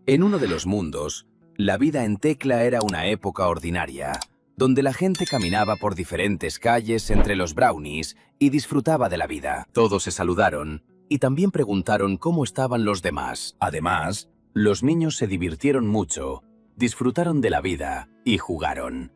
En uno de los mundos, la vida en Tecla era una época ordinaria, donde la gente caminaba por diferentes calles entre los brownies y disfrutaba de la vida. Todos se saludaron y también preguntaron cómo estaban los demás. Además, los niños se divirtieron mucho, disfrutaron de la vida y jugaron.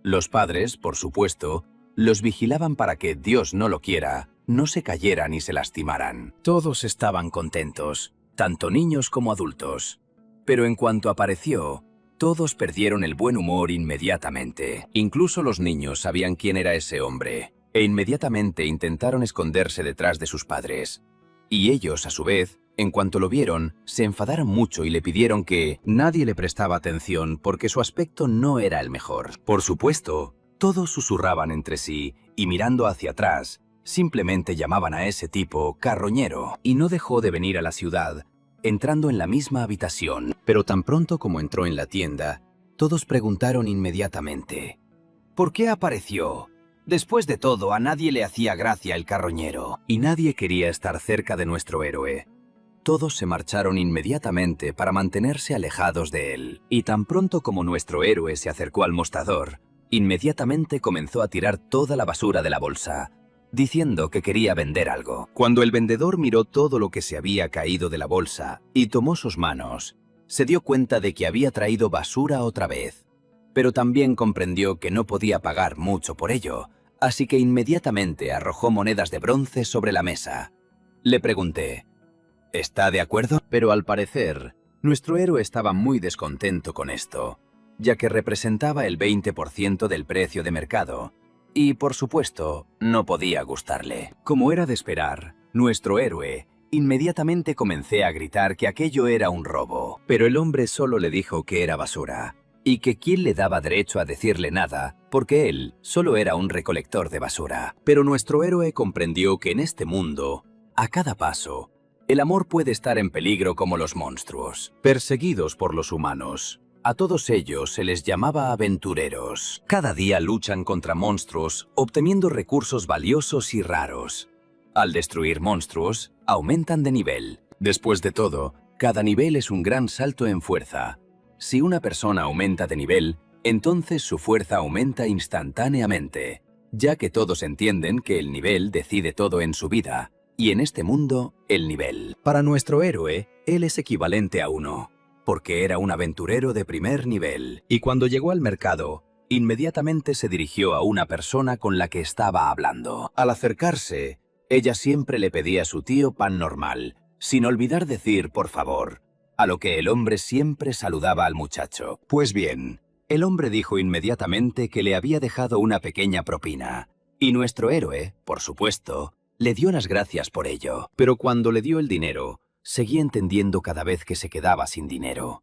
Los padres, por supuesto, los vigilaban para que, Dios no lo quiera, no se cayeran y se lastimaran. Todos estaban contentos, tanto niños como adultos. Pero en cuanto apareció, todos perdieron el buen humor inmediatamente. Incluso los niños sabían quién era ese hombre, e inmediatamente intentaron esconderse detrás de sus padres. Y ellos, a su vez, en cuanto lo vieron, se enfadaron mucho y le pidieron que nadie le prestaba atención porque su aspecto no era el mejor. Por supuesto, todos susurraban entre sí y mirando hacia atrás, simplemente llamaban a ese tipo carroñero. Y no dejó de venir a la ciudad, entrando en la misma habitación, pero tan pronto como entró en la tienda, todos preguntaron inmediatamente: ¿por qué apareció? Después de todo, a nadie le hacía gracia el carroñero. Y nadie quería estar cerca de nuestro héroe. Todos se marcharon inmediatamente para mantenerse alejados de él. Y tan pronto como nuestro héroe se acercó al mostrador, inmediatamente comenzó a tirar toda la basura de la bolsa, diciendo que quería vender algo. Cuando el vendedor miró todo lo que se había caído de la bolsa y tomó sus manos, se dio cuenta de que había traído basura otra vez. Pero también comprendió que no podía pagar mucho por ello, así que inmediatamente arrojó monedas de bronce sobre la mesa. Le pregunté: ¿está de acuerdo? Pero al parecer, nuestro héroe estaba muy descontento con esto, ya que representaba el 20% del precio de mercado. Y, por supuesto, no podía gustarle. Como era de esperar, nuestro héroe inmediatamente comencé a gritar que aquello era un robo. Pero el hombre solo le dijo que era basura, y que quién le daba derecho a decirle nada, porque él solo era un recolector de basura. Pero nuestro héroe comprendió que en este mundo, a cada paso, el amor puede estar en peligro como los monstruos, perseguidos por los humanos. A todos ellos se les llamaba aventureros. Cada día luchan contra monstruos, obteniendo recursos valiosos y raros. Al destruir monstruos, aumentan de nivel. Después de todo, cada nivel es un gran salto en fuerza. Si una persona aumenta de nivel, entonces su fuerza aumenta instantáneamente, ya que todos entienden que el nivel decide todo en su vida, y en este mundo, el nivel. Para nuestro héroe, él es equivalente a 1. Porque era un aventurero de primer nivel. Y cuando llegó al mercado, inmediatamente se dirigió a una persona con la que estaba hablando. Al acercarse, ella siempre le pedía a su tío pan normal, sin olvidar decir por favor, a lo que el hombre siempre saludaba al muchacho. Pues bien, el hombre dijo inmediatamente que le había dejado una pequeña propina, y nuestro héroe, por supuesto, le dio las gracias por ello. Pero cuando le dio el dinero, seguía entendiendo cada vez que se quedaba sin dinero.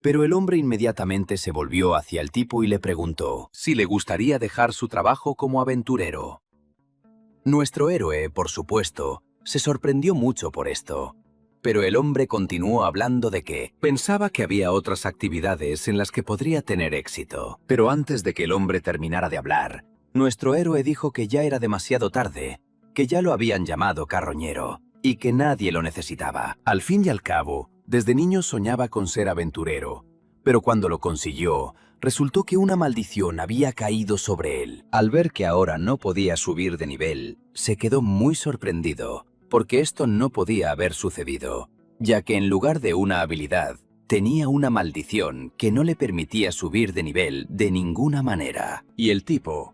Pero el hombre inmediatamente se volvió hacia el tipo y le preguntó si le gustaría dejar su trabajo como aventurero. Nuestro héroe, por supuesto, se sorprendió mucho por esto. Pero el hombre continuó hablando de que pensaba que había otras actividades en las que podría tener éxito. Pero antes de que el hombre terminara de hablar, nuestro héroe dijo que ya era demasiado tarde, que ya lo habían llamado carroñero, y que nadie lo necesitaba. Al fin y al cabo, desde niño soñaba con ser aventurero, pero cuando lo consiguió, resultó que una maldición había caído sobre él. Al ver que ahora no podía subir de nivel, se quedó muy sorprendido, porque esto no podía haber sucedido, ya que en lugar de una habilidad, tenía una maldición que no le permitía subir de nivel de ninguna manera. Y el tipo,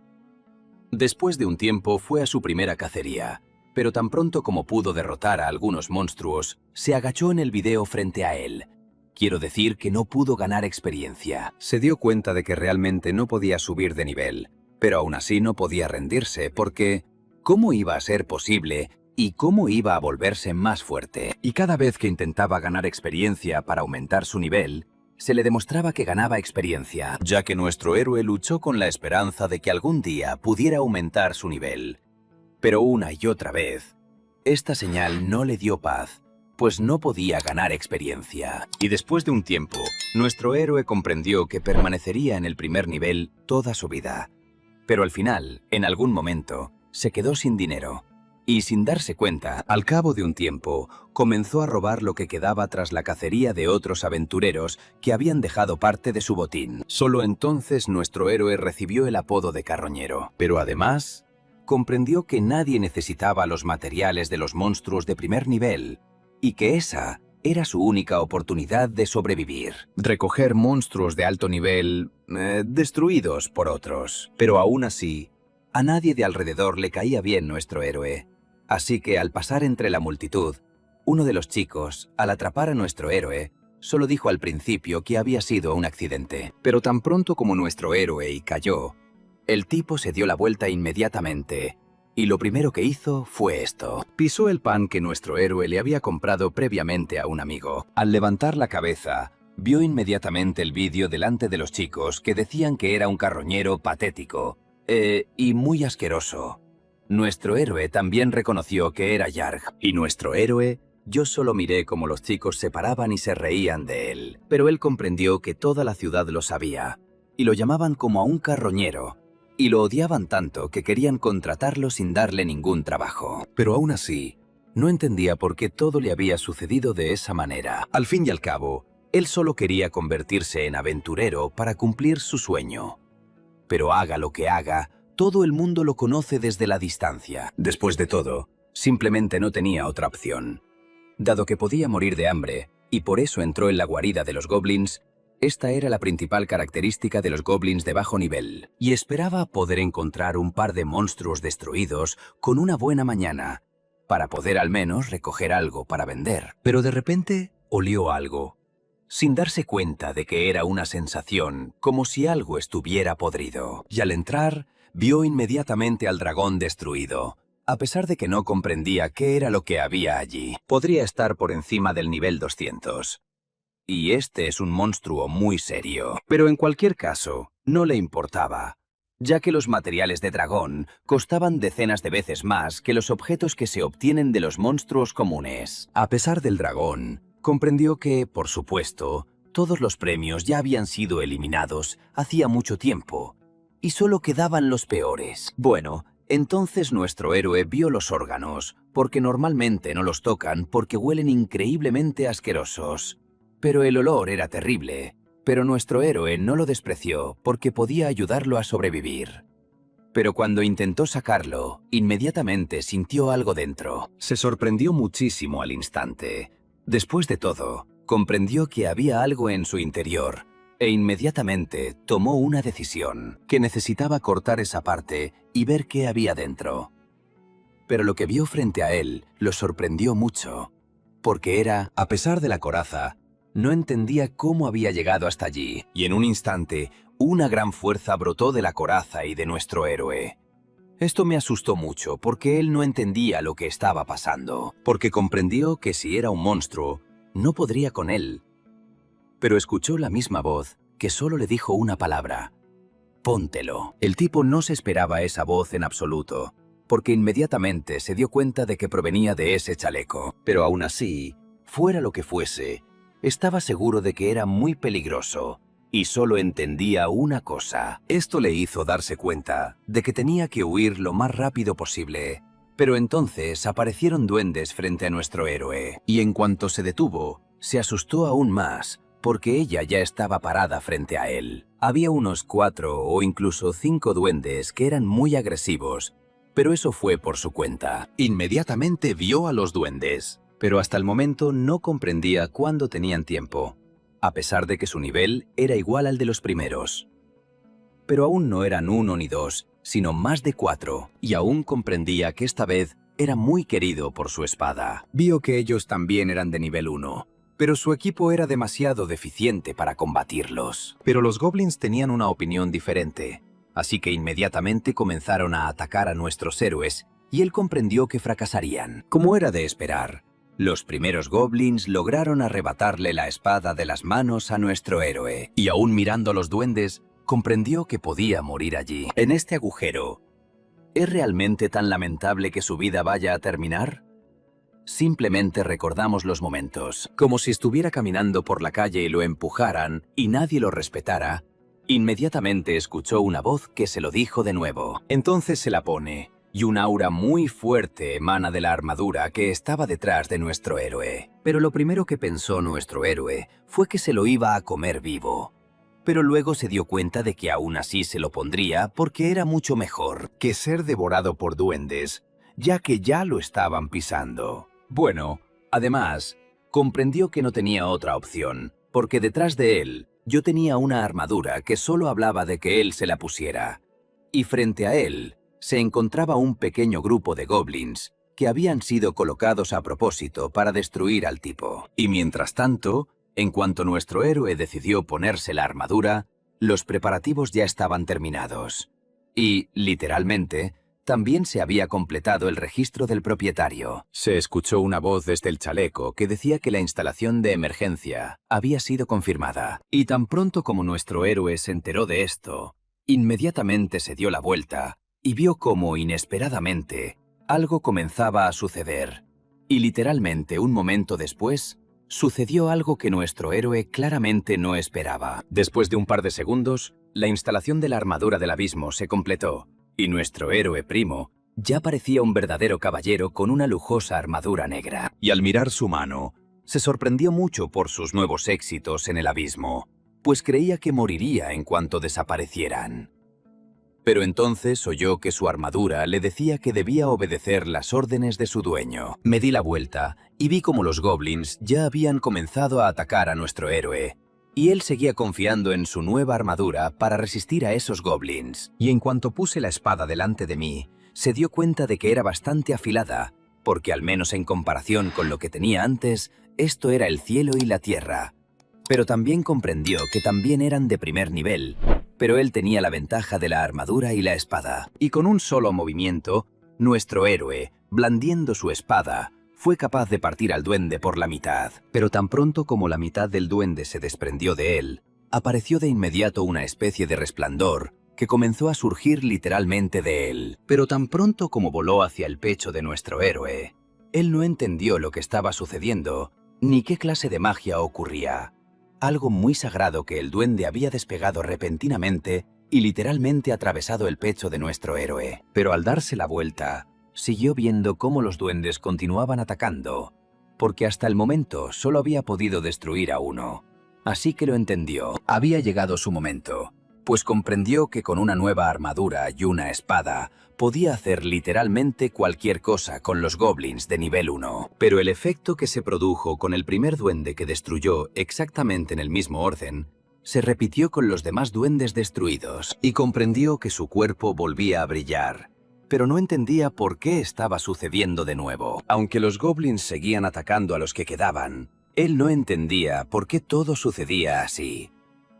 después de un tiempo, fue a su primera cacería, pero tan pronto como pudo derrotar a algunos monstruos, se agachó en el video frente a él. Quiero decir que no pudo ganar experiencia. Se dio cuenta de que realmente no podía subir de nivel, pero aún así no podía rendirse porque ¿cómo iba a ser posible y cómo iba a volverse más fuerte? Y cada vez que intentaba ganar experiencia para aumentar su nivel, se le demostraba que ganaba experiencia, ya que nuestro héroe luchó con la esperanza de que algún día pudiera aumentar su nivel. Pero una y otra vez, esta señal no le dio paz, pues no podía ganar experiencia. Y después de un tiempo, nuestro héroe comprendió que permanecería en el primer nivel toda su vida. Pero al final, en algún momento, se quedó sin dinero, Y sin darse cuenta, al cabo de un tiempo, comenzó a robar lo que quedaba tras la cacería de otros aventureros que habían dejado parte de su botín. Solo entonces nuestro héroe recibió el apodo de carroñero. Pero además, comprendió que nadie necesitaba los materiales de los monstruos de primer nivel y que esa era su única oportunidad de sobrevivir. Recoger monstruos de alto nivel destruidos por otros. Pero aún así, a nadie de alrededor le caía bien nuestro héroe. Así que al pasar entre la multitud, uno de los chicos, al atrapar a nuestro héroe, solo dijo al principio que había sido un accidente. Pero tan pronto como nuestro héroe cayó, el tipo se dio la vuelta inmediatamente, y lo primero que hizo fue esto. Pisó el pan que nuestro héroe le había comprado previamente a un amigo. Al levantar la cabeza, vio inmediatamente el vídeo delante de los chicos que decían que era un carroñero patético y muy asqueroso. Nuestro héroe también reconoció que era Yarg. Y nuestro héroe, yo solo miré cómo los chicos se paraban y se reían de él. Pero él comprendió que toda la ciudad lo sabía, y lo llamaban como a un carroñero, y lo odiaban tanto que querían contratarlo sin darle ningún trabajo. Pero aún así, no entendía por qué todo le había sucedido de esa manera. Al fin y al cabo, él solo quería convertirse en aventurero para cumplir su sueño. Pero haga lo que haga, todo el mundo lo conoce desde la distancia. Después de todo, simplemente no tenía otra opción. Dado que podía morir de hambre, y por eso entró en la guarida de los goblins, esta era la principal característica de los goblins de bajo nivel, y esperaba poder encontrar un par de monstruos destruidos con una buena mañana, para poder al menos recoger algo para vender. Pero de repente olió algo, sin darse cuenta de que era una sensación como si algo estuviera podrido. Y al entrar, vio inmediatamente al dragón destruido, a pesar de que no comprendía qué era lo que había allí. Podría estar por encima del nivel 200. Y este es un monstruo muy serio. Pero en cualquier caso, no le importaba, ya que los materiales de dragón costaban decenas de veces más que los objetos que se obtienen de los monstruos comunes. A pesar del dragón, comprendió que, por supuesto, todos los premios ya habían sido eliminados hacía mucho tiempo, y solo quedaban los peores. Bueno, entonces nuestro héroe vio los órganos, porque normalmente no los tocan porque huelen increíblemente asquerosos. Pero el olor era terrible, pero nuestro héroe no lo despreció porque podía ayudarlo a sobrevivir. Pero cuando intentó sacarlo, inmediatamente sintió algo dentro. Se sorprendió muchísimo al instante. Después de todo, comprendió que había algo en su interior, e inmediatamente tomó una decisión, que necesitaba cortar esa parte y ver qué había dentro. Pero lo que vio frente a él lo sorprendió mucho, porque era, a pesar de la coraza, no entendía cómo había llegado hasta allí, y en un instante, una gran fuerza brotó de la coraza y de nuestro héroe. Esto me asustó mucho, porque él no entendía lo que estaba pasando, porque comprendió que si era un monstruo, no podría con él. Pero escuchó la misma voz, que solo le dijo una palabra: «Póntelo». El tipo no se esperaba esa voz en absoluto, porque inmediatamente se dio cuenta de que provenía de ese chaleco. Pero aún así, fuera lo que fuese, estaba seguro de que era muy peligroso, y solo entendía una cosa. Esto le hizo darse cuenta de que tenía que huir lo más rápido posible. Pero entonces aparecieron duendes frente a nuestro héroe, y en cuanto se detuvo, se asustó aún más, porque ella ya estaba parada frente a él. Había unos 4 o incluso 5 duendes que eran muy agresivos, pero eso fue por su cuenta. Inmediatamente vio a los duendes, pero hasta el momento no comprendía cuándo tenían tiempo, a pesar de que su nivel era igual al de los primeros. Pero aún no eran 1 ni 2, sino más de 4, y aún comprendía que esta vez era muy querido por su espada. Vio que ellos también eran de nivel 1, pero su equipo era demasiado deficiente para combatirlos. Pero los goblins tenían una opinión diferente, así que inmediatamente comenzaron a atacar a nuestros héroes, y él comprendió que fracasarían. Como era de esperar, los primeros goblins lograron arrebatarle la espada de las manos a nuestro héroe, y aún mirando a los duendes, comprendió que podía morir allí, en este agujero. ¿Es realmente tan lamentable que su vida vaya a terminar? Simplemente recordamos los momentos, como si estuviera caminando por la calle y lo empujaran y nadie lo respetara. Inmediatamente escuchó una voz que se lo dijo de nuevo. Entonces se la pone, y un aura muy fuerte emana de la armadura que estaba detrás de nuestro héroe. Pero lo primero que pensó nuestro héroe fue que se lo iba a comer vivo. Pero luego se dio cuenta de que aún así se lo pondría porque era mucho mejor que ser devorado por duendes, ya que ya lo estaban pisando. Bueno, además, comprendió que no tenía otra opción, porque detrás de él yo tenía una armadura que solo hablaba de que él se la pusiera. Y frente a él se encontraba un pequeño grupo de goblins que habían sido colocados a propósito para destruir al tipo. Y mientras tanto, en cuanto nuestro héroe decidió ponerse la armadura, los preparativos ya estaban terminados. Y, literalmente, también se había completado el registro del propietario. Se escuchó una voz desde el chaleco que decía que la instalación de emergencia había sido confirmada. Y tan pronto como nuestro héroe se enteró de esto, inmediatamente se dio la vuelta y vio cómo, inesperadamente, algo comenzaba a suceder. Y literalmente, un momento después, sucedió algo que nuestro héroe claramente no esperaba. Después de un par de segundos, la instalación de la armadura del abismo se completó, y nuestro héroe primo ya parecía un verdadero caballero con una lujosa armadura negra. Y al mirar su mano, se sorprendió mucho por sus nuevos éxitos en el abismo, pues creía que moriría en cuanto desaparecieran. Pero entonces oyó que su armadura le decía que debía obedecer las órdenes de su dueño. Me di la vuelta y vi cómo los goblins ya habían comenzado a atacar a nuestro héroe, y él seguía confiando en su nueva armadura para resistir a esos goblins. Y en cuanto puse la espada delante de mí, se dio cuenta de que era bastante afilada, porque al menos en comparación con lo que tenía antes, esto era el cielo y la tierra. Pero también comprendió que también eran de primer nivel, pero él tenía la ventaja de la armadura y la espada. Y con un solo movimiento, nuestro héroe, blandiendo su espada, fue capaz de partir al duende por la mitad. Pero tan pronto como la mitad del duende se desprendió de él, apareció de inmediato una especie de resplandor que comenzó a surgir literalmente de él. Pero tan pronto como voló hacia el pecho de nuestro héroe, él no entendió lo que estaba sucediendo, ni qué clase de magia ocurría. Algo muy sagrado que el duende había despegado repentinamente y literalmente atravesado el pecho de nuestro héroe. Pero al darse la vuelta, siguió viendo cómo los duendes continuaban atacando, porque hasta el momento solo había podido destruir a uno. Así que lo entendió. Había llegado su momento, pues comprendió que con una nueva armadura y una espada podía hacer literalmente cualquier cosa con los goblins de nivel 1. Pero el efecto que se produjo con el primer duende que destruyó exactamente en el mismo orden, se repitió con los demás duendes destruidos, y comprendió que su cuerpo volvía a brillar, pero no entendía por qué estaba sucediendo de nuevo. Aunque los goblins seguían atacando a los que quedaban, él no entendía por qué todo sucedía así.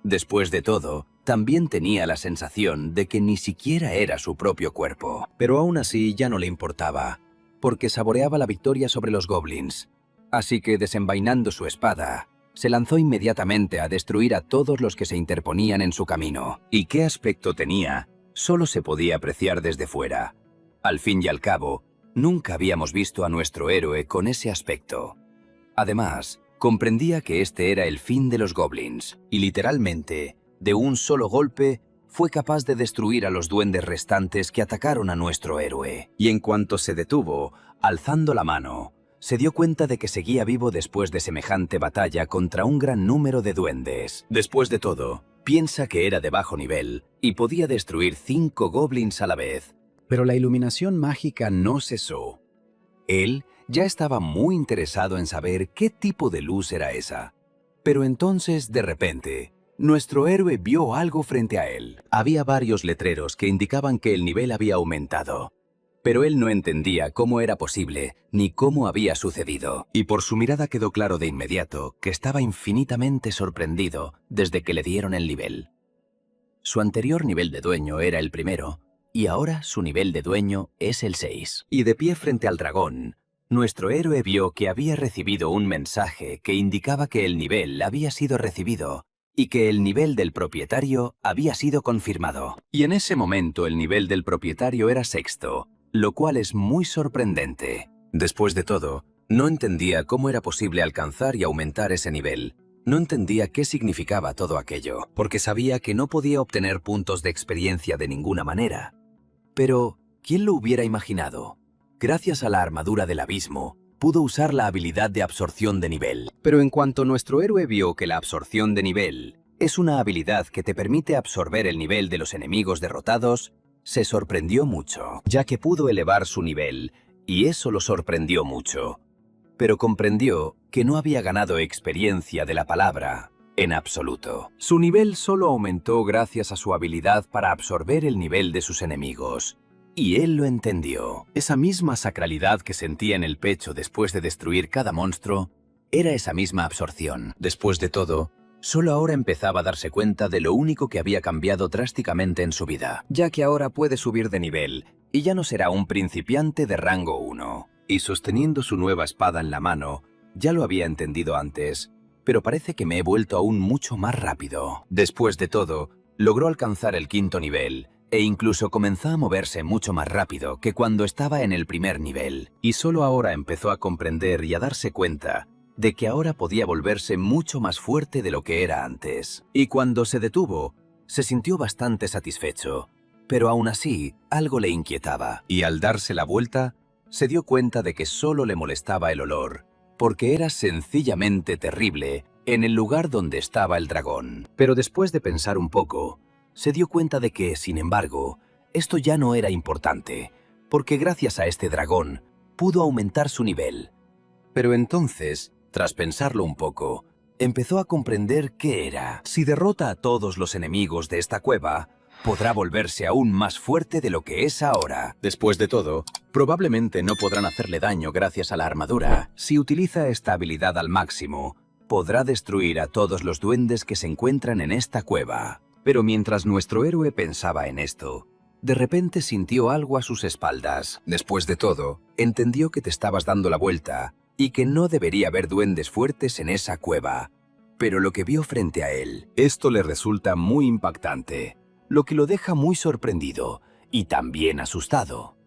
Después de todo, también tenía la sensación de que ni siquiera era su propio cuerpo. Pero aún así ya no le importaba, porque saboreaba la victoria sobre los goblins. Así que, desenvainando su espada, se lanzó inmediatamente a destruir a todos los que se interponían en su camino. ¿Y qué aspecto tenía? Solo se podía apreciar desde fuera. Al fin y al cabo, nunca habíamos visto a nuestro héroe con ese aspecto. Además, comprendía que este era el fin de los goblins, y literalmente, de un solo golpe, fue capaz de destruir a los duendes restantes que atacaron a nuestro héroe. Y en cuanto se detuvo, alzando la mano, se dio cuenta de que seguía vivo después de semejante batalla contra un gran número de duendes. Después de todo, piensa que era de bajo nivel y podía destruir 5 goblins a la vez. Pero la iluminación mágica no cesó. Él ya estaba muy interesado en saber qué tipo de luz era esa. Pero entonces, de repente, nuestro héroe vio algo frente a él. Había varios letreros que indicaban que el nivel había aumentado. Pero él no entendía cómo era posible, ni cómo había sucedido. Y por su mirada quedó claro de inmediato que estaba infinitamente sorprendido desde que le dieron el nivel. Su anterior nivel de dueño era el primero, y ahora su nivel de dueño es el 6. Y de pie frente al dragón, nuestro héroe vio que había recibido un mensaje que indicaba que el nivel había sido recibido y que el nivel del propietario había sido confirmado. Y en ese momento el nivel del propietario era 6º, lo cual es muy sorprendente. Después de todo, no entendía cómo era posible alcanzar y aumentar ese nivel. No entendía qué significaba todo aquello, porque sabía que no podía obtener puntos de experiencia de ninguna manera. Pero, ¿Quién lo hubiera imaginado? Gracias a la armadura del abismo, pudo usar la habilidad de absorción de nivel. Pero en cuanto nuestro héroe vio que la absorción de nivel es una habilidad que te permite absorber el nivel de los enemigos derrotados, se sorprendió mucho, ya que pudo elevar su nivel, y eso lo sorprendió mucho. Pero comprendió que no había ganado experiencia de la palabra en absoluto. Su nivel solo aumentó gracias a su habilidad para absorber el nivel de sus enemigos. Y él lo entendió. Esa misma sacralidad que sentía en el pecho después de destruir cada monstruo, era esa misma absorción. Después de todo, solo ahora empezaba a darse cuenta de lo único que había cambiado drásticamente en su vida, ya que ahora puede subir de nivel y ya no será un principiante de rango 1. Y sosteniendo su nueva espada en la mano, ya lo había entendido antes, pero parece que me he vuelto aún mucho más rápido. Después de todo, logró alcanzar el 5º nivel, e incluso comenzó a moverse mucho más rápido que cuando estaba en el primer nivel. Y solo ahora empezó a comprender y a darse cuenta de que ahora podía volverse mucho más fuerte de lo que era antes. Y cuando se detuvo, se sintió bastante satisfecho, pero aún así algo le inquietaba. Y al darse la vuelta, se dio cuenta de que solo le molestaba el olor, porque era sencillamente terrible en el lugar donde estaba el dragón. Pero después de pensar un poco, se dio cuenta de que, sin embargo, esto ya no era importante, porque gracias a este dragón pudo aumentar su nivel. Pero entonces, tras pensarlo un poco, empezó a comprender qué era. Si derrota a todos los enemigos de esta cueva, podrá volverse aún más fuerte de lo que es ahora. Después de todo, probablemente no podrán hacerle daño gracias a la armadura. Si utiliza esta habilidad al máximo, podrá destruir a todos los duendes que se encuentran en esta cueva. Pero mientras nuestro héroe pensaba en esto, de repente sintió algo a sus espaldas. Después de todo, entendió que te estabas dando la vuelta y que no debería haber duendes fuertes en esa cueva. Pero lo que vio frente a él, esto le resulta muy impactante, lo que lo deja muy sorprendido y también asustado.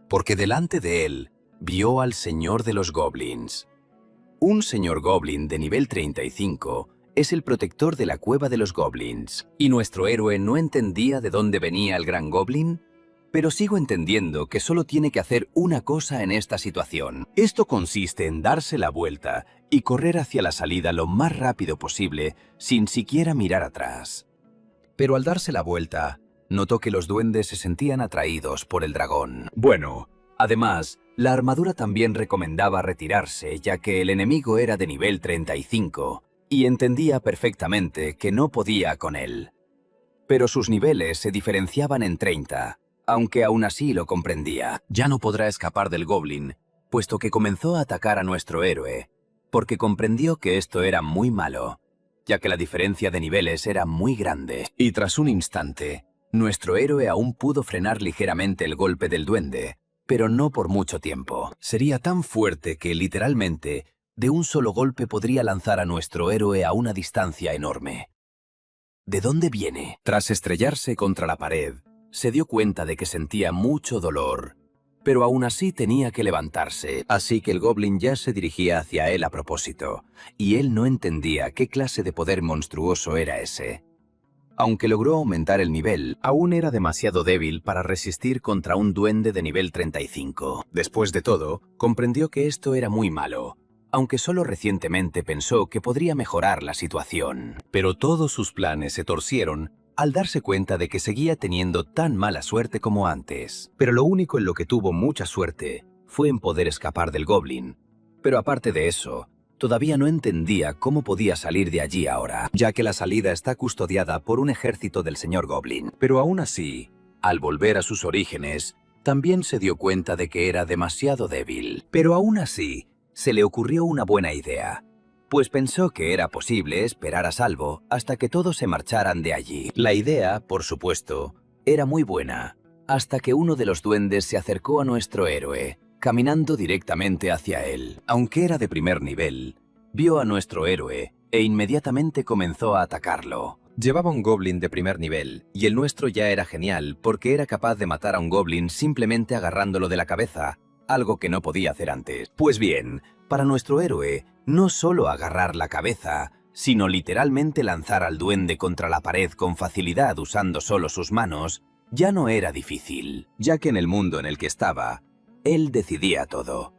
Porque delante de él, vio al Señor de los Goblins. Un señor Goblin de nivel 35 es el protector de la cueva de los Goblins. ¿Y nuestro héroe no entendía de dónde venía el gran Goblin? Pero sigo entendiendo que solo tiene que hacer una cosa en esta situación. Esto consiste en darse la vuelta y correr hacia la salida lo más rápido posible sin siquiera mirar atrás. Pero al darse la vuelta, notó que los duendes se sentían atraídos por el dragón. Bueno, además, la armadura también recomendaba retirarse, ya que el enemigo era de nivel 35, y entendía perfectamente que no podía con él. Pero sus niveles se diferenciaban en 30, aunque aún así lo comprendía. Ya no podrá escapar del Goblin, puesto que comenzó a atacar a nuestro héroe, porque comprendió que esto era muy malo, ya que la diferencia de niveles era muy grande. Y tras un instante, nuestro héroe aún pudo frenar ligeramente el golpe del duende, pero no por mucho tiempo. Sería tan fuerte que, literalmente, de un solo golpe podría lanzar a nuestro héroe a una distancia enorme. ¿De dónde viene? Tras estrellarse contra la pared, se dio cuenta de que sentía mucho dolor, pero aún así tenía que levantarse, así que el Goblin ya se dirigía hacia él a propósito, y él no entendía qué clase de poder monstruoso era ese. Aunque logró aumentar el nivel, aún era demasiado débil para resistir contra un duende de nivel 35. Después de todo, comprendió que esto era muy malo, aunque solo recientemente pensó que podría mejorar la situación. Pero todos sus planes se torcieron al darse cuenta de que seguía teniendo tan mala suerte como antes. Pero lo único en lo que tuvo mucha suerte fue en poder escapar del Goblin. Pero aparte de eso, todavía no entendía cómo podía salir de allí ahora, ya que la salida está custodiada por un ejército del señor Goblin. Pero aún así, al volver a sus orígenes, también se dio cuenta de que era demasiado débil. Pero aún así, se le ocurrió una buena idea, pues pensó que era posible esperar a salvo hasta que todos se marcharan de allí. La idea, por supuesto, era muy buena, hasta que uno de los duendes se acercó a nuestro héroe, caminando directamente hacia él. Aunque era de primer nivel, vio a nuestro héroe e inmediatamente comenzó a atacarlo. Llevaba un goblin de primer nivel, y el nuestro ya era genial porque era capaz de matar a un goblin simplemente agarrándolo de la cabeza, algo que no podía hacer antes. Pues bien, para nuestro héroe, no solo agarrar la cabeza, sino literalmente lanzar al duende contra la pared con facilidad usando solo sus manos, ya no era difícil, ya que en el mundo en el que estaba, él decidía todo.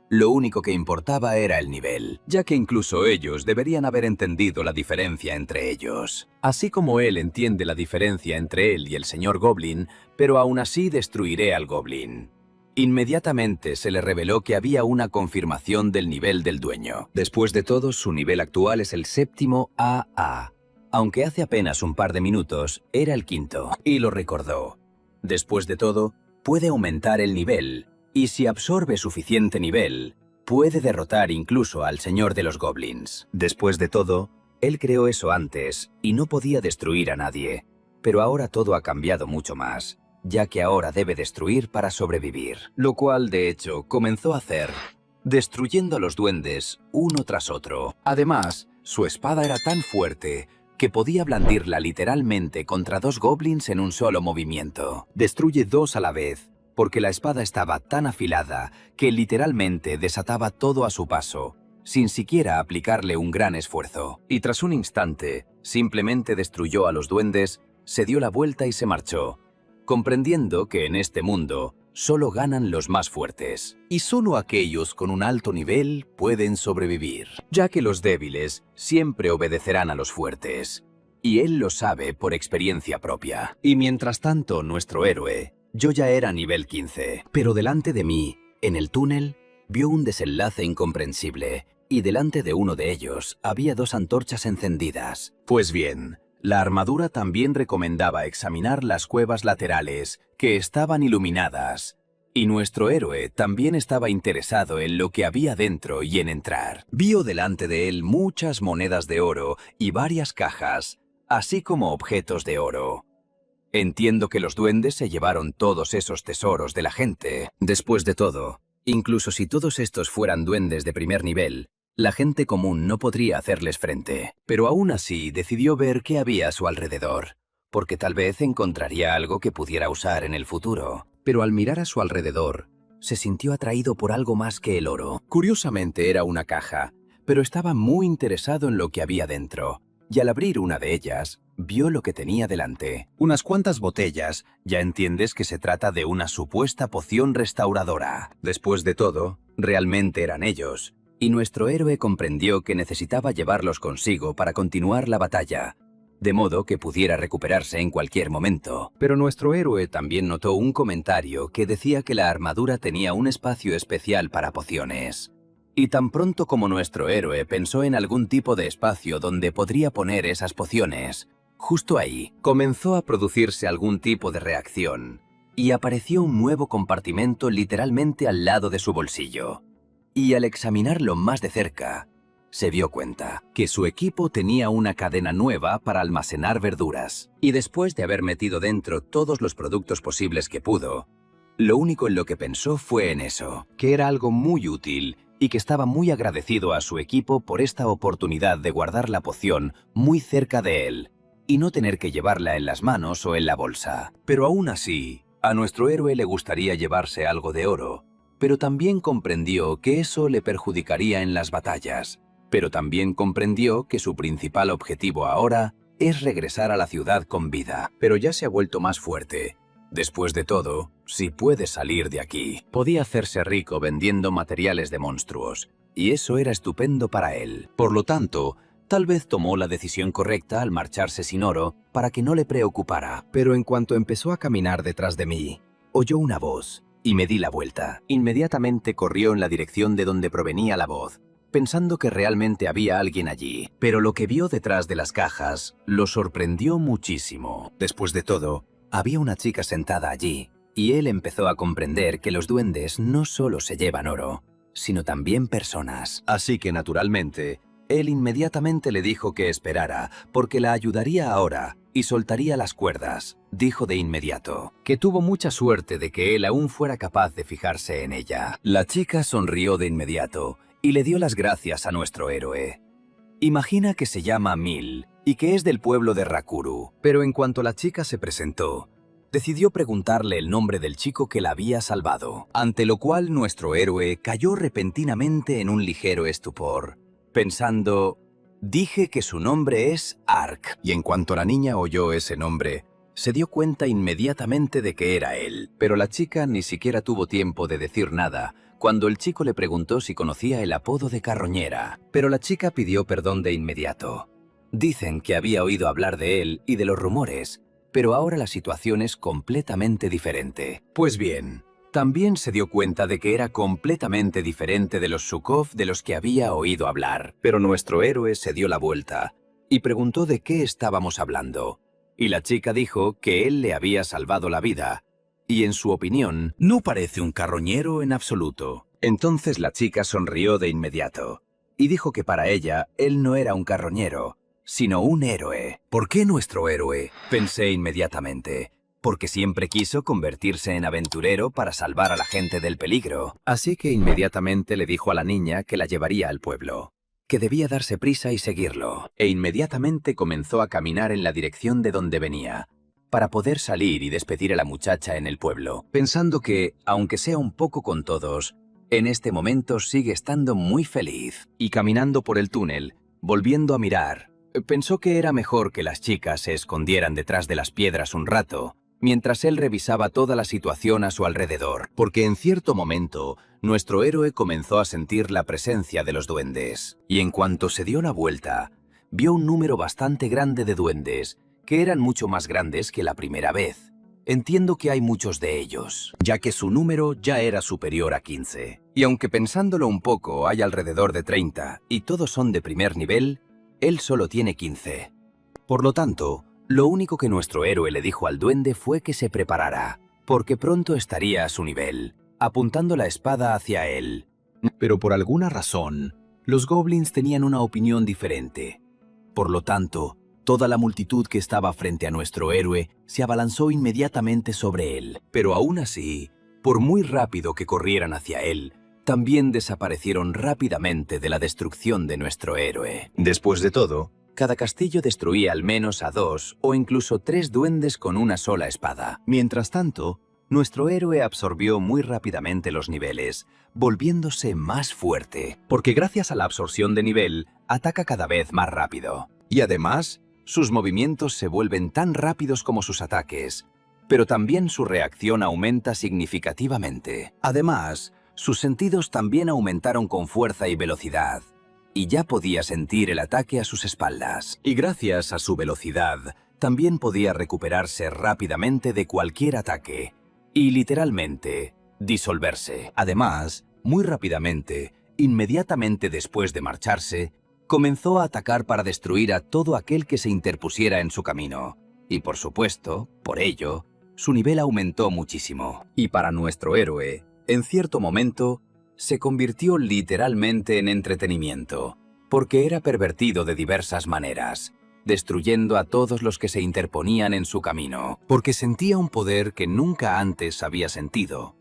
Lo único que importaba era el nivel, ya que incluso ellos deberían haber entendido la diferencia entre ellos. Así como él entiende la diferencia entre él y el señor Goblin, pero aún así destruiré al Goblin. Inmediatamente se le reveló que había una confirmación del nivel del dueño. Después de todo, su nivel actual es el 7º AA, aunque hace apenas un par de minutos era el 5º, y lo recordó. Después de todo, puede aumentar el nivel, y si absorbe suficiente nivel, puede derrotar incluso al señor de los goblins. Después de todo, él creó eso antes y no podía destruir a nadie. Pero ahora todo ha cambiado mucho más, ya que ahora debe destruir para sobrevivir. Lo cual, de hecho, comenzó a hacer, destruyendo a los duendes uno tras otro. Además, su espada era tan fuerte que podía blandirla literalmente contra 2 goblins en un solo movimiento. Destruye 2 a la vez, porque la espada estaba tan afilada que literalmente desataba todo a su paso, sin siquiera aplicarle un gran esfuerzo. Y tras un instante, simplemente destruyó a los duendes, se dio la vuelta y se marchó, comprendiendo que en este mundo solo ganan los más fuertes, y solo aquellos con un alto nivel pueden sobrevivir, ya que los débiles siempre obedecerán a los fuertes, y él lo sabe por experiencia propia. Y mientras tanto, nuestro héroe, yo ya era nivel 15, pero delante de mí, en el túnel, vio un desenlace incomprensible, y delante de uno de ellos había 2 antorchas encendidas. Pues bien, la armadura también recomendaba examinar las cuevas laterales, que estaban iluminadas, y nuestro héroe también estaba interesado en lo que había dentro y en entrar. Vio delante de él muchas monedas de oro y varias cajas, así como objetos de oro. Entiendo que los duendes se llevaron todos esos tesoros de la gente. Después de todo, incluso si todos estos fueran duendes de primer nivel, la gente común no podría hacerles frente. Pero aún así decidió ver qué había a su alrededor, porque tal vez encontraría algo que pudiera usar en el futuro. Pero al mirar a su alrededor, se sintió atraído por algo más que el oro. Curiosamente era una caja, pero estaba muy interesado en lo que había dentro. Y al abrir una de ellas, vio lo que tenía delante. Unas cuantas botellas, ya entiendes que se trata de una supuesta poción restauradora. Después de todo, realmente eran ellos, y nuestro héroe comprendió que necesitaba llevarlos consigo para continuar la batalla, de modo que pudiera recuperarse en cualquier momento. Pero nuestro héroe también notó un comentario que decía que la armadura tenía un espacio especial para pociones. Y tan pronto como nuestro héroe pensó en algún tipo de espacio donde podría poner esas pociones, justo ahí comenzó a producirse algún tipo de reacción, y apareció un nuevo compartimento literalmente al lado de su bolsillo. Y al examinarlo más de cerca, se dio cuenta que su equipo tenía una cadena nueva para almacenar verduras. Y después de haber metido dentro todos los productos posibles que pudo, lo único en lo que pensó fue en eso, que era algo muy útil y que estaba muy agradecido a su equipo por esta oportunidad de guardar la poción muy cerca de él y no tener que llevarla en las manos o en la bolsa. Pero aún así, a nuestro héroe le gustaría llevarse algo de oro, pero también comprendió que eso le perjudicaría en las batallas. Pero también comprendió que su principal objetivo ahora es regresar a la ciudad con vida. Pero ya se ha vuelto más fuerte. Después de todo, si puede salir de aquí, podía hacerse rico vendiendo materiales de monstruos, y eso era estupendo para él. Por lo tanto, tal vez tomó la decisión correcta al marcharse sin oro para que no le preocupara. Pero en cuanto empezó a caminar detrás de mí, oyó una voz, y me di la vuelta. Inmediatamente corrió en la dirección de donde provenía la voz, pensando que realmente había alguien allí. Pero lo que vio detrás de las cajas lo sorprendió muchísimo. Después de todo, había una chica sentada allí, y él empezó a comprender que los duendes no solo se llevan oro, sino también personas. Así que, naturalmente, él inmediatamente le dijo que esperara, porque la ayudaría ahora y soltaría las cuerdas. Dijo de inmediato que tuvo mucha suerte de que él aún fuera capaz de fijarse en ella. La chica sonrió de inmediato y le dio las gracias a nuestro héroe. Imagina que se llama Mil y que es del pueblo de Rakuru, pero en cuanto la chica se presentó, decidió preguntarle el nombre del chico que la había salvado, ante lo cual nuestro héroe cayó repentinamente en un ligero estupor, pensando, dije que su nombre es Ark, y en cuanto la niña oyó ese nombre, se dio cuenta inmediatamente de que era él, pero la chica ni siquiera tuvo tiempo de decir nada cuando el chico le preguntó si conocía el apodo de carroñera, pero la chica pidió perdón de inmediato. Dicen que había oído hablar de él y de los rumores, pero ahora la situación es completamente diferente. Pues bien, también se dio cuenta de que era completamente diferente de los Zhukov de los que había oído hablar. Pero nuestro héroe se dio la vuelta y preguntó de qué estábamos hablando. Y la chica dijo que él le había salvado la vida. Y en su opinión, no parece un carroñero en absoluto. Entonces la chica sonrió de inmediato y dijo que para ella, él no era un carroñero, sino un héroe. ¿Por qué nuestro héroe? Pensé inmediatamente. Porque siempre quiso convertirse en aventurero para salvar a la gente del peligro. Así que inmediatamente le dijo a la niña que la llevaría al pueblo, que debía darse prisa y seguirlo. E inmediatamente comenzó a caminar en la dirección de donde venía, para poder salir y despedir a la muchacha en el pueblo, pensando que, aunque sea un poco con todos, en este momento sigue estando muy feliz. Y caminando por el túnel, volviendo a mirar, pensó que era mejor que las chicas se escondieran detrás de las piedras un rato, mientras él revisaba toda la situación a su alrededor, porque en cierto momento, nuestro héroe comenzó a sentir la presencia de los duendes. Y en cuanto se dio la vuelta, vio un número bastante grande de duendes, que eran mucho más grandes que la primera vez. Entiendo que hay muchos de ellos, ya que su número ya era superior a 15. Y aunque pensándolo un poco hay alrededor de 30, y todos son de primer nivel, él solo tiene 15. Por lo tanto, lo único que nuestro héroe le dijo al duende fue que se preparara, porque pronto estaría a su nivel, apuntando la espada hacia él. Pero por alguna razón, los goblins tenían una opinión diferente. Por lo tanto, toda la multitud que estaba frente a nuestro héroe se abalanzó inmediatamente sobre él. Pero aún así, por muy rápido que corrieran hacia él, también desaparecieron rápidamente de la destrucción de nuestro héroe. Después de todo, cada castillo destruía al menos a 2 o incluso 3 duendes con una sola espada. Mientras tanto, nuestro héroe absorbió muy rápidamente los niveles, volviéndose más fuerte, porque gracias a la absorción de nivel, ataca cada vez más rápido. Y además, sus movimientos se vuelven tan rápidos como sus ataques, pero también su reacción aumenta significativamente. Además, sus sentidos también aumentaron con fuerza y velocidad, y ya podía sentir el ataque a sus espaldas. Y gracias a su velocidad, también podía recuperarse rápidamente de cualquier ataque, y literalmente, disolverse. Además, muy rápidamente, inmediatamente después de marcharse, comenzó a atacar para destruir a todo aquel que se interpusiera en su camino. Y por supuesto, por ello, su nivel aumentó muchísimo. Y para nuestro héroe, en cierto momento, se convirtió literalmente en entretenimiento, porque era pervertido de diversas maneras, destruyendo a todos los que se interponían en su camino, porque sentía un poder que nunca antes había sentido,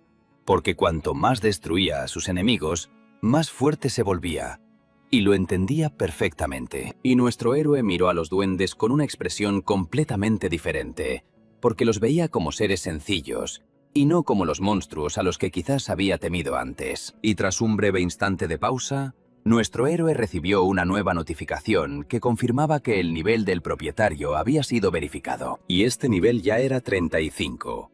porque cuanto más destruía a sus enemigos, más fuerte se volvía, y lo entendía perfectamente. Y nuestro héroe miró a los duendes con una expresión completamente diferente, porque los veía como seres sencillos, y no como los monstruos a los que quizás había temido antes. Y tras un breve instante de pausa, nuestro héroe recibió una nueva notificación que confirmaba que el nivel del propietario había sido verificado. Y este nivel ya era 35.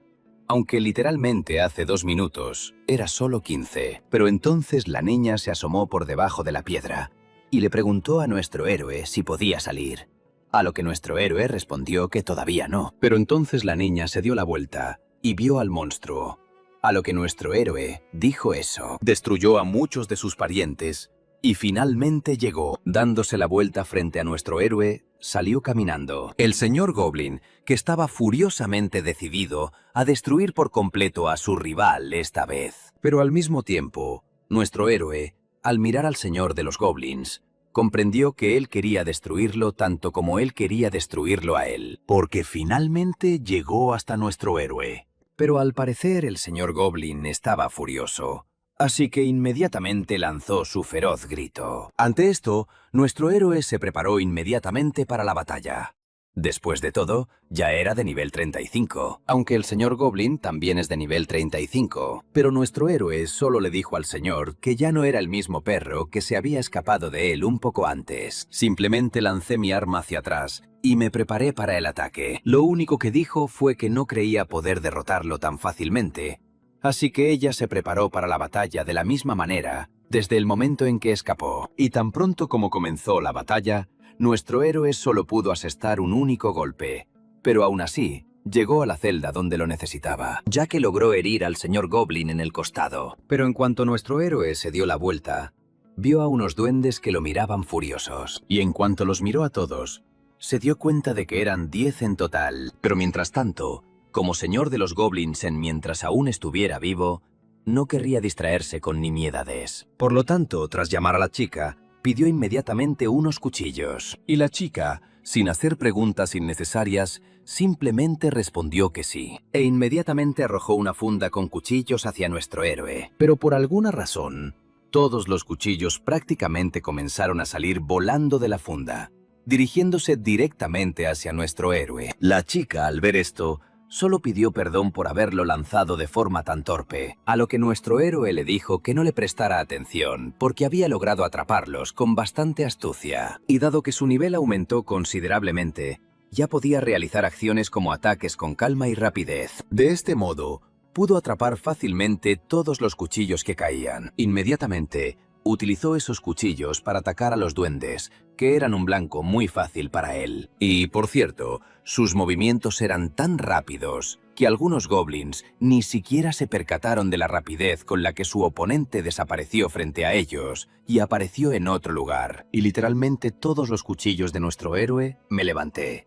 Aunque literalmente hace 2 minutos era solo 15. Pero entonces la niña se asomó por debajo de la piedra y le preguntó a nuestro héroe si podía salir. A lo que nuestro héroe respondió que todavía no. Pero entonces la niña se dio la vuelta y vio al monstruo. A lo que nuestro héroe dijo eso. Destruyó a muchos de sus parientes y finalmente llegó. Dándose la vuelta frente a nuestro héroe, salió caminando. El señor Goblin, que estaba furiosamente decidido a destruir por completo a su rival esta vez. Pero al mismo tiempo, nuestro héroe, al mirar al señor de los goblins, comprendió que él quería destruirlo tanto como él quería destruirlo a él, porque finalmente llegó hasta nuestro héroe. Pero al parecer el señor Goblin estaba furioso, así que inmediatamente lanzó su feroz grito. Ante esto, nuestro héroe se preparó inmediatamente para la batalla. Después de todo, ya era de nivel 35, aunque el señor Goblin también es de nivel 35. Pero nuestro héroe solo le dijo al señor que ya no era el mismo perro que se había escapado de él un poco antes. Simplemente lancé mi arma hacia atrás y me preparé para el ataque. Lo único que dijo fue que no creía poder derrotarlo tan fácilmente, así que ella se preparó para la batalla de la misma manera desde el momento en que escapó. Y tan pronto como comenzó la batalla, nuestro héroe solo pudo asestar un único golpe, pero aún así llegó a la celda donde lo necesitaba, ya que logró herir al señor Goblin en el costado. Pero en cuanto nuestro héroe se dio la vuelta, vio a unos duendes que lo miraban furiosos. Y en cuanto los miró a todos, se dio cuenta de que eran 10 en total. Pero mientras tanto, como señor de los goblins mientras aún estuviera vivo, no querría distraerse con nimiedades. Por lo tanto, tras llamar a la chica, pidió inmediatamente unos cuchillos. Y la chica, sin hacer preguntas innecesarias, simplemente respondió que sí. E inmediatamente arrojó una funda con cuchillos hacia nuestro héroe. Pero por alguna razón, todos los cuchillos prácticamente comenzaron a salir volando de la funda, dirigiéndose directamente hacia nuestro héroe. La chica, al ver esto, solo pidió perdón por haberlo lanzado de forma tan torpe, a lo que nuestro héroe le dijo que no le prestara atención, porque había logrado atraparlos con bastante astucia. Y dado que su nivel aumentó considerablemente, ya podía realizar acciones como ataques con calma y rapidez. De este modo, pudo atrapar fácilmente todos los cuchillos que caían. Inmediatamente, utilizó esos cuchillos para atacar a los duendes, que eran un blanco muy fácil para él. Y, por cierto, sus movimientos eran tan rápidos que algunos goblins ni siquiera se percataron de la rapidez con la que su oponente desapareció frente a ellos y apareció en otro lugar. Y literalmente todos los cuchillos de nuestro héroe me levanté.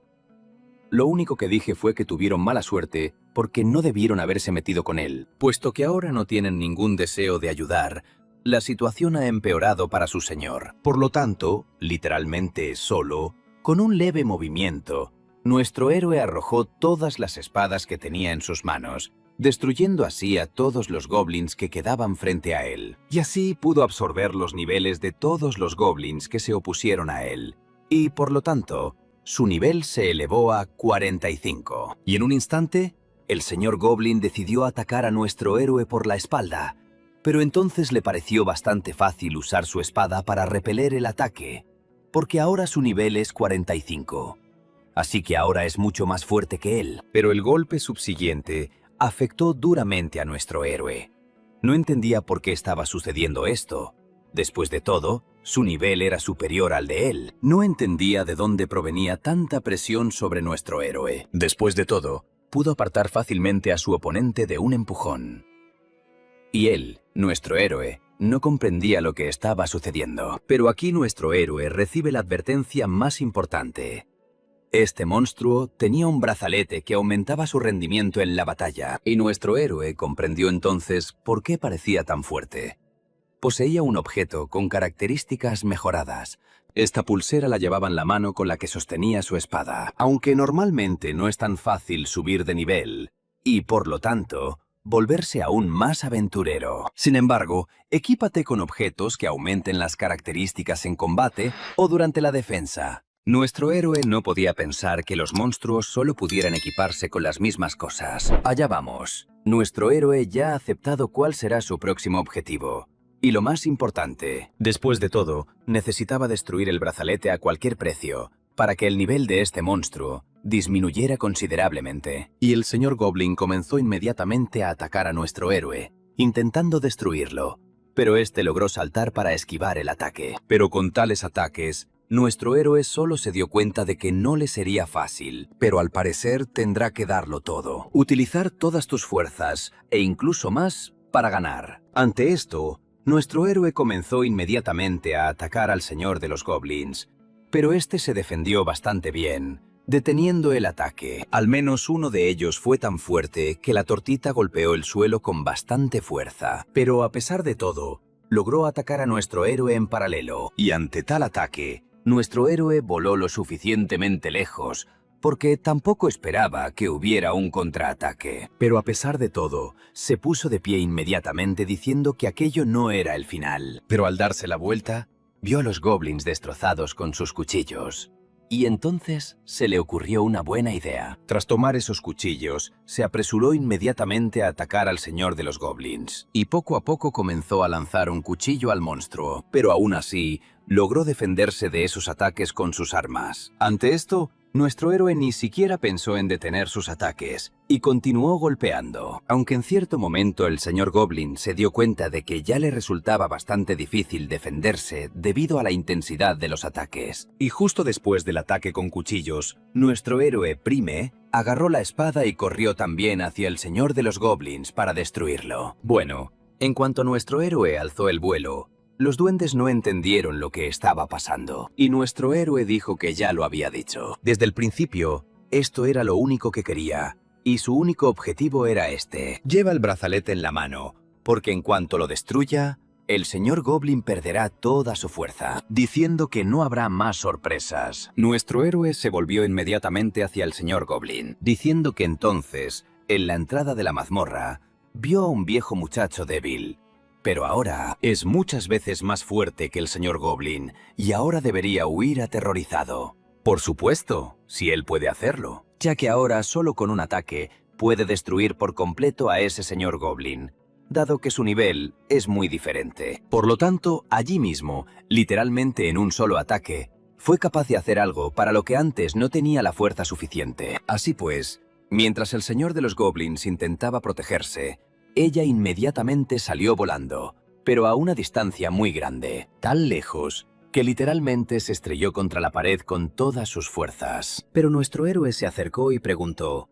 Lo único que dije fue que tuvieron mala suerte porque no debieron haberse metido con él, puesto que ahora no tienen ningún deseo de ayudar. La situación ha empeorado para su señor. Por lo tanto, literalmente solo, con un leve movimiento, nuestro héroe arrojó todas las espadas que tenía en sus manos, destruyendo así a todos los goblins que quedaban frente a él. Y así pudo absorber los niveles de todos los goblins que se opusieron a él. Y por lo tanto, su nivel se elevó a 45. Y en un instante, el señor Goblin decidió atacar a nuestro héroe por la espalda, pero entonces le pareció bastante fácil usar su espada para repeler el ataque, porque ahora su nivel es 45. Así que ahora es mucho más fuerte que él. Pero el golpe subsiguiente afectó duramente a nuestro héroe. No entendía por qué estaba sucediendo esto. Después de todo, su nivel era superior al de él. No entendía de dónde provenía tanta presión sobre nuestro héroe. Después de todo, pudo apartar fácilmente a su oponente de un empujón. Y él, nuestro héroe, no comprendía lo que estaba sucediendo. Pero aquí nuestro héroe recibe la advertencia más importante. Este monstruo tenía un brazalete que aumentaba su rendimiento en la batalla, y nuestro héroe comprendió entonces por qué parecía tan fuerte. Poseía un objeto con características mejoradas. Esta pulsera la llevaba en la mano con la que sostenía su espada, aunque normalmente no es tan fácil subir de nivel, y por lo tanto, volverse aún más aventurero. Sin embargo, equípate con objetos que aumenten las características en combate o durante la defensa. Nuestro héroe no podía pensar que los monstruos solo pudieran equiparse con las mismas cosas. Allá vamos. Nuestro héroe ya ha aceptado cuál será su próximo objetivo. Y lo más importante, después de todo, necesitaba destruir el brazalete a cualquier precio, para que el nivel de este monstruo disminuyera considerablemente. Y el señor Goblin comenzó inmediatamente a atacar a nuestro héroe, intentando destruirlo, pero este logró saltar para esquivar el ataque. Pero con tales ataques, nuestro héroe solo se dio cuenta de que no le sería fácil, pero al parecer tendrá que darlo todo. Utilizar todas tus fuerzas, e incluso más, para ganar. Ante esto, nuestro héroe comenzó inmediatamente a atacar al señor de los goblins, pero este se defendió bastante bien, deteniendo el ataque. Al menos uno de ellos fue tan fuerte que la tortita golpeó el suelo con bastante fuerza. Pero a pesar de todo, logró atacar a nuestro héroe en paralelo, y ante tal ataque, nuestro héroe voló lo suficientemente lejos, porque tampoco esperaba que hubiera un contraataque. Pero a pesar de todo, se puso de pie inmediatamente diciendo que aquello no era el final. Pero al darse la vuelta, vio a los goblins destrozados con sus cuchillos. Y entonces se le ocurrió una buena idea. Tras tomar esos cuchillos, se apresuró inmediatamente a atacar al señor de los goblins. Y poco a poco comenzó a lanzar un cuchillo al monstruo, pero aún así, logró defenderse de esos ataques con sus armas. Ante esto, Nuestro héroe ni siquiera pensó en detener sus ataques y continuó golpeando. Aunque en cierto momento el señor Goblin se dio cuenta de que ya le resultaba bastante difícil defenderse debido a la intensidad de los ataques. Y justo después del ataque con cuchillos, nuestro héroe Prime agarró la espada y corrió también hacia el señor de los goblins para destruirlo. Bueno, en cuanto nuestro héroe alzó el vuelo, los duendes no entendieron lo que estaba pasando, y nuestro héroe dijo que ya lo había dicho. Desde el principio, esto era lo único que quería, y su único objetivo era este. Lleva el brazalete en la mano, porque en cuanto lo destruya, el señor Goblin perderá toda su fuerza, diciendo que no habrá más sorpresas. Nuestro héroe se volvió inmediatamente hacia el señor Goblin, diciendo que entonces, en la entrada de la mazmorra, vio a un viejo muchacho débil. Pero ahora es muchas veces más fuerte que el señor Goblin y ahora debería huir aterrorizado. Por supuesto, si él puede hacerlo, ya que ahora solo con un ataque puede destruir por completo a ese señor Goblin, dado que su nivel es muy diferente. Por lo tanto, allí mismo, literalmente en un solo ataque, fue capaz de hacer algo para lo que antes no tenía la fuerza suficiente. Así pues, mientras el señor de los Goblins intentaba protegerse, ella inmediatamente salió volando, pero a una distancia muy grande, tan lejos, que literalmente se estrelló contra la pared con todas sus fuerzas. Pero nuestro héroe se acercó y preguntó,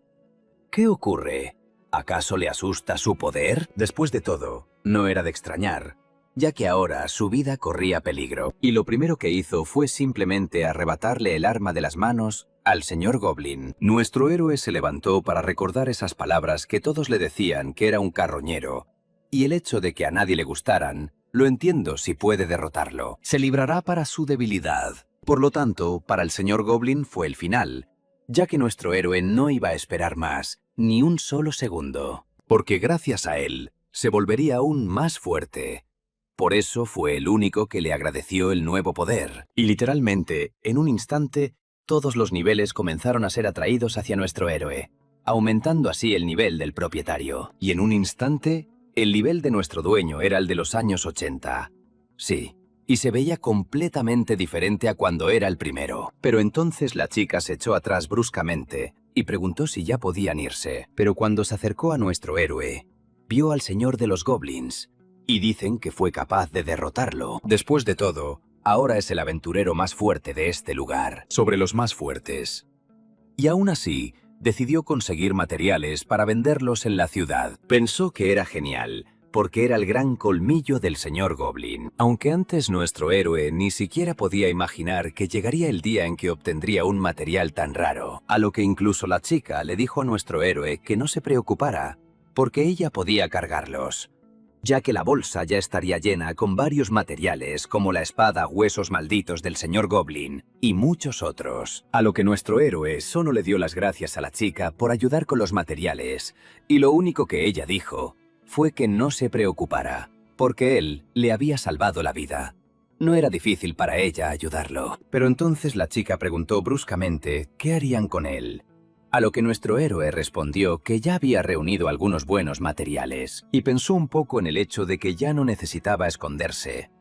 ¿qué ocurre? ¿Acaso le asusta su poder? Después de todo, no era de extrañar, ya que ahora su vida corría peligro, y lo primero que hizo fue simplemente arrebatarle el arma de las manos al señor Goblin. Nuestro héroe se levantó para recordar esas palabras que todos le decían que era un carroñero, y el hecho de que a nadie le gustaran, lo entiendo si puede derrotarlo. Se librará para su debilidad. Por lo tanto, para el señor Goblin fue el final, ya que nuestro héroe no iba a esperar más, ni un solo segundo, porque gracias a él, se volvería aún más fuerte. Por eso fue el único que le agradeció el nuevo poder, y literalmente, en un instante, todos los niveles comenzaron a ser atraídos hacia nuestro héroe, aumentando así el nivel del propietario. Y en un instante, el nivel de nuestro dueño era el de los años 80. Sí, y se veía completamente diferente a cuando era el primero. Pero entonces la chica se echó atrás bruscamente y preguntó si ya podían irse. Pero cuando se acercó a nuestro héroe, vio al señor de los goblins, y dicen que fue capaz de derrotarlo. Después de todo, ahora es el aventurero más fuerte de este lugar, sobre los más fuertes. Y aún así, decidió conseguir materiales para venderlos en la ciudad. Pensó que era genial, porque era el gran colmillo del señor Goblin. Aunque antes nuestro héroe ni siquiera podía imaginar que llegaría el día en que obtendría un material tan raro, a lo que incluso la chica le dijo a nuestro héroe que no se preocupara, porque ella podía cargarlos, ya que la bolsa ya estaría llena con varios materiales como la espada Huesos Malditos del señor Goblin y muchos otros. A lo que nuestro héroe solo le dio las gracias a la chica por ayudar con los materiales, y lo único que ella dijo fue que no se preocupara, porque él le había salvado la vida. No era difícil para ella ayudarlo. Pero entonces la chica preguntó bruscamente qué harían con él. A lo que nuestro héroe respondió que ya había reunido algunos buenos materiales, y pensó un poco en el hecho de que ya no necesitaba esconderse,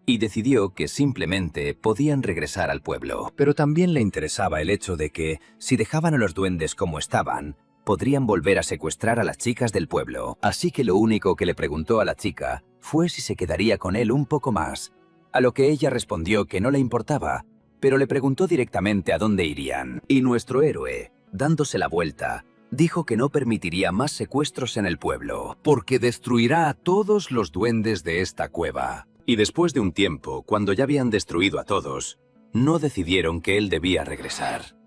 y decidió que simplemente podían regresar al pueblo. Pero también le interesaba el hecho de que, si dejaban a los duendes como estaban, podrían volver a secuestrar a las chicas del pueblo. Así que lo único que le preguntó a la chica fue si se quedaría con él un poco más, a lo que ella respondió que no le importaba, pero le preguntó directamente a dónde irían. Y nuestro héroe, dándose la vuelta, dijo que no permitiría más secuestros en el pueblo, porque destruirá a todos los duendes de esta cueva. Y después de un tiempo, cuando ya habían destruido a todos, no decidieron que él debía regresar.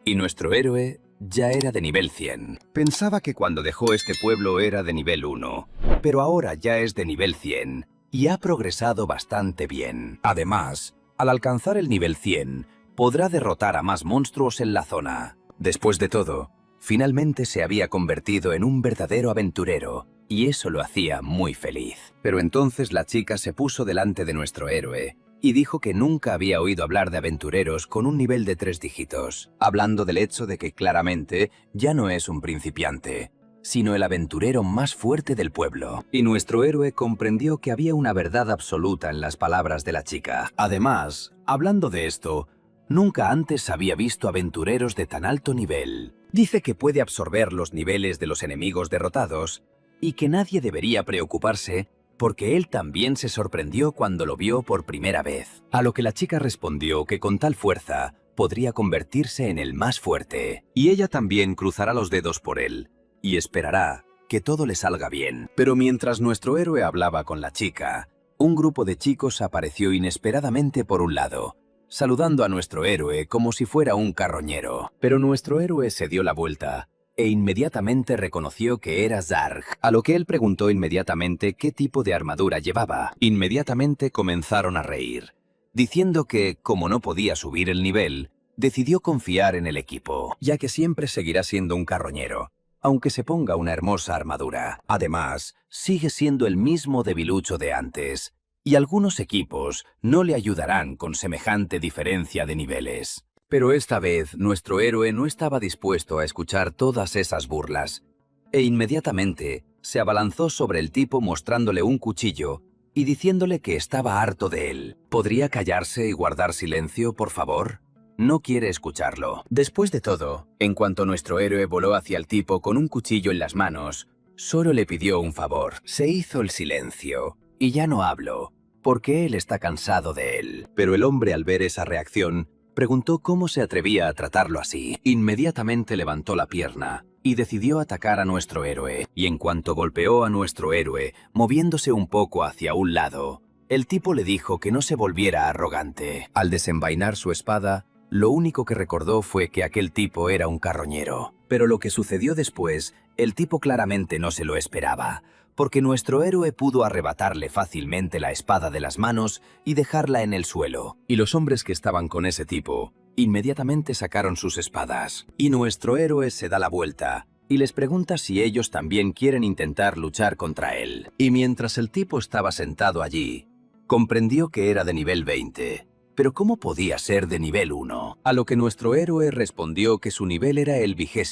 Y nuestro héroe ya era de nivel 100. Pensaba que cuando dejó este pueblo era de nivel 1, pero ahora ya es de nivel 100 y ha progresado bastante bien. Además, al alcanzar el nivel 100, podrá derrotar a más monstruos en la zona. Después de todo, finalmente se había convertido en un verdadero aventurero, y eso lo hacía muy feliz. Pero entonces la chica se puso delante de nuestro héroe y dijo que nunca había oído hablar de aventureros con un nivel de 3 dígitos, hablando del hecho de que claramente ya no es un principiante, sino el aventurero más fuerte del pueblo. Y nuestro héroe comprendió que había una verdad absoluta en las palabras de la chica. Además, hablando de esto, Nunca antes había visto aventureros de tan alto nivel. Dice que puede absorber los niveles de los enemigos derrotados y que nadie debería preocuparse porque él también se sorprendió cuando lo vio por primera vez. A lo que la chica respondió que con tal fuerza podría convertirse en el más fuerte. Y ella también cruzará los dedos por él y esperará que todo le salga bien. Pero mientras nuestro héroe hablaba con la chica, un grupo de chicos apareció inesperadamente por un lado, saludando a nuestro héroe como si fuera un carroñero. Pero nuestro héroe se dio la vuelta e inmediatamente reconoció que era Zarg, a lo que él preguntó inmediatamente qué tipo de armadura llevaba. Inmediatamente comenzaron a reír, diciendo que, como no podía subir el nivel, decidió confiar en el equipo, ya que siempre seguirá siendo un carroñero, aunque se ponga una hermosa armadura. Además, sigue siendo el mismo debilucho de antes, y algunos equipos no le ayudarán con semejante diferencia de niveles. Pero esta vez nuestro héroe no estaba dispuesto a escuchar todas esas burlas, e inmediatamente se abalanzó sobre el tipo mostrándole un cuchillo y diciéndole que estaba harto de él. ¿Podría callarse y guardar silencio, por favor? No quiere escucharlo. Después de todo, en cuanto nuestro héroe voló hacia el tipo con un cuchillo en las manos, solo le pidió un favor. Se hizo el silencio y ya no habló, porque él está cansado de él. Pero el hombre, al ver esa reacción, preguntó cómo se atrevía a tratarlo así. Inmediatamente levantó la pierna y decidió atacar a nuestro héroe. Y en cuanto golpeó a nuestro héroe, moviéndose un poco hacia un lado, el tipo le dijo que no se volviera arrogante. Al desenvainar su espada, lo único que recordó fue que aquel tipo era un carroñero. Pero lo que sucedió después, el tipo claramente no se lo esperaba, porque nuestro héroe pudo arrebatarle fácilmente la espada de las manos y dejarla en el suelo. Y los hombres que estaban con ese tipo inmediatamente sacaron sus espadas. Y nuestro héroe se da la vuelta y les pregunta si ellos también quieren intentar luchar contra él. Y mientras el tipo estaba sentado allí, comprendió que era de nivel 20. Pero ¿cómo podía ser de nivel 1? A lo que nuestro héroe respondió que su nivel era el 20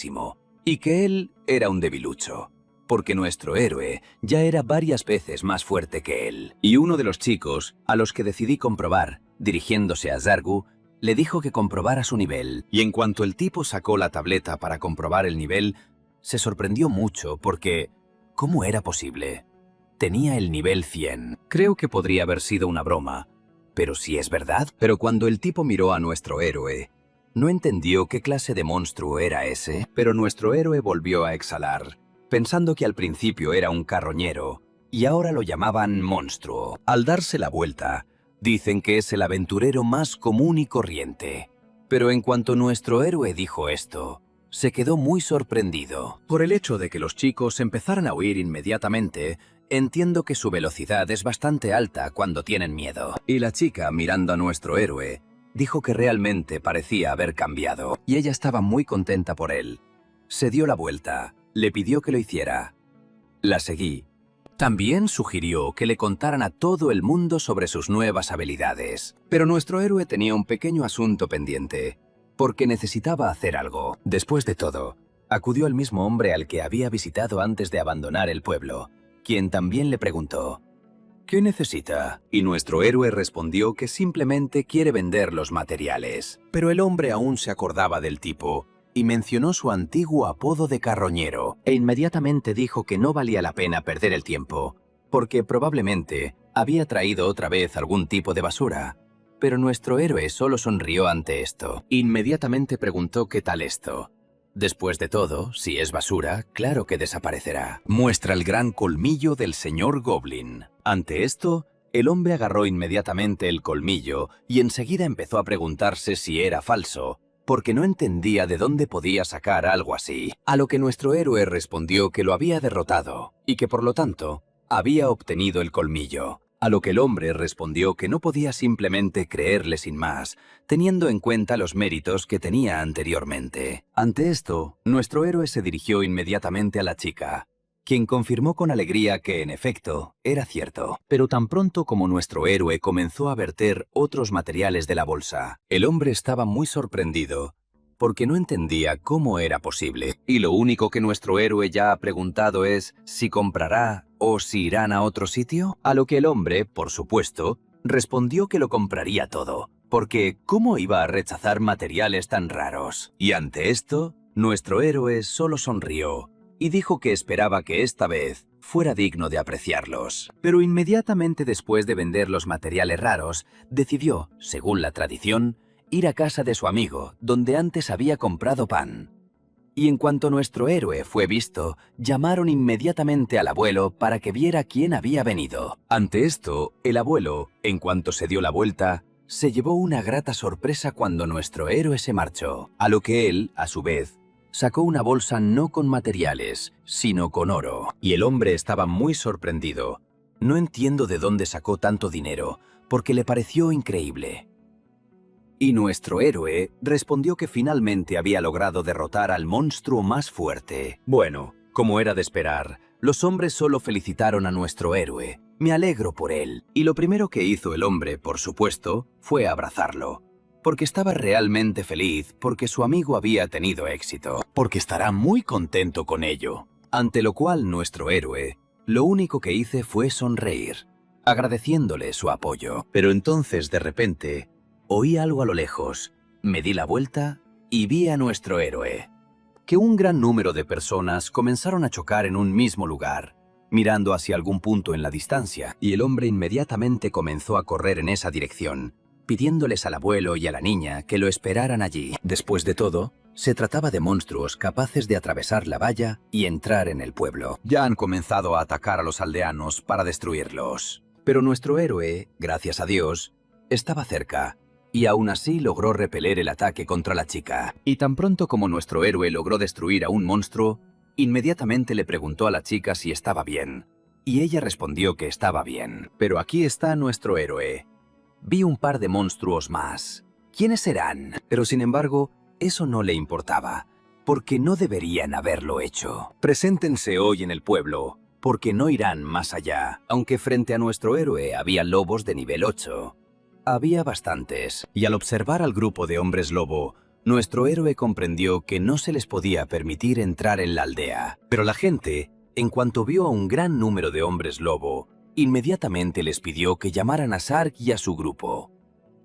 y que él era un debilucho, porque nuestro héroe ya era varias veces más fuerte que él. Y uno de los chicos, a los que decidí comprobar, dirigiéndose a Zargu, le dijo que comprobara su nivel. Y en cuanto el tipo sacó la tableta para comprobar el nivel, se sorprendió mucho porque ¿cómo era posible? Tenía el nivel 100. Creo que podría haber sido una broma, pero si es verdad. Pero cuando el tipo miró a nuestro héroe, no entendió qué clase de monstruo era ese. Pero nuestro héroe volvió a exhalar, pensando que al principio era un carroñero y ahora lo llamaban monstruo. Al darse la vuelta, dicen que es el aventurero más común y corriente. Pero en cuanto nuestro héroe dijo esto, se quedó muy sorprendido. Por el hecho de que los chicos empezaran a huir inmediatamente, entiendo que su velocidad es bastante alta cuando tienen miedo. Y la chica, mirando a nuestro héroe, dijo que realmente parecía haber cambiado, y ella estaba muy contenta por él. Se dio la vuelta, le pidió que lo hiciera. La seguí. También sugirió que le contaran a todo el mundo sobre sus nuevas habilidades. Pero nuestro héroe tenía un pequeño asunto pendiente, porque necesitaba hacer algo. Después de todo, acudió al mismo hombre al que había visitado antes de abandonar el pueblo, quien también le preguntó, ¿qué necesita? Y nuestro héroe respondió que simplemente quiere vender los materiales. Pero el hombre aún se acordaba del tipo y mencionó su antiguo apodo de carroñero, e inmediatamente dijo que no valía la pena perder el tiempo, porque probablemente había traído otra vez algún tipo de basura. Pero nuestro héroe solo sonrió ante esto. Inmediatamente preguntó qué tal esto. Después de todo, si es basura, claro que desaparecerá. Muestra el gran colmillo del señor Goblin. Ante esto, el hombre agarró inmediatamente el colmillo y enseguida empezó a preguntarse si era falso, porque no entendía de dónde podía sacar algo así. A lo que nuestro héroe respondió que lo había derrotado y que por lo tanto había obtenido el colmillo. A lo que el hombre respondió que no podía simplemente creerle sin más, teniendo en cuenta los méritos que tenía anteriormente. Ante esto, nuestro héroe se dirigió inmediatamente a la chica, quien confirmó con alegría que, en efecto, era cierto. Pero tan pronto como nuestro héroe comenzó a verter otros materiales de la bolsa, el hombre estaba muy sorprendido, porque no entendía cómo era posible. Y lo único que nuestro héroe ya ha preguntado es si comprará o si irán a otro sitio. A lo que el hombre, por supuesto, respondió que lo compraría todo, porque ¿cómo iba a rechazar materiales tan raros? Y ante esto, nuestro héroe solo sonrió y dijo que esperaba que esta vez fuera digno de apreciarlos. Pero inmediatamente después de vender los materiales raros, decidió, según la tradición, ir a casa de su amigo, donde antes había comprado pan. Y en cuanto nuestro héroe fue visto, llamaron inmediatamente al abuelo para que viera quién había venido. Ante esto, el abuelo, en cuanto se dio la vuelta, se llevó una grata sorpresa cuando nuestro héroe se marchó, a lo que él, a su vez, sacó una bolsa no con materiales, sino con oro. Y el hombre estaba muy sorprendido. No entiendo de dónde sacó tanto dinero, porque le pareció increíble. Y nuestro héroe respondió que finalmente había logrado derrotar al monstruo más fuerte. Bueno, como era de esperar, los hombres solo felicitaron a nuestro héroe. Me alegro por él. Y lo primero que hizo el hombre, por supuesto, fue abrazarlo. Porque estaba realmente feliz porque su amigo había tenido éxito. Porque estará muy contento con ello. Ante lo cual nuestro héroe, lo único que hice fue sonreír, agradeciéndole su apoyo. Pero entonces, de repente, oí algo a lo lejos, me di la vuelta y vi a nuestro héroe. Que un gran número de personas comenzaron a chocar en un mismo lugar, mirando hacia algún punto en la distancia, y el hombre inmediatamente comenzó a correr en esa dirección, pidiéndoles al abuelo y a la niña que lo esperaran allí. Después de todo, se trataba de monstruos capaces de atravesar la valla y entrar en el pueblo. Ya han comenzado a atacar a los aldeanos para destruirlos. Pero nuestro héroe, gracias a Dios, estaba cerca, y aún así logró repeler el ataque contra la chica. Y tan pronto como nuestro héroe logró destruir a un monstruo, inmediatamente le preguntó a la chica si estaba bien. Y ella respondió que estaba bien. Pero aquí está nuestro héroe. Vi un par de monstruos más. ¿Quiénes serán? Pero sin embargo, eso no le importaba, porque no deberían haberlo hecho. Preséntense hoy en el pueblo, porque no irán más allá. Aunque frente a nuestro héroe había lobos de nivel 8. Había bastantes, y al observar al grupo de hombres lobo, nuestro héroe comprendió que no se les podía permitir entrar en la aldea. Pero la gente, en cuanto vio a un gran número de hombres lobo, inmediatamente les pidió que llamaran a Sark y a su grupo.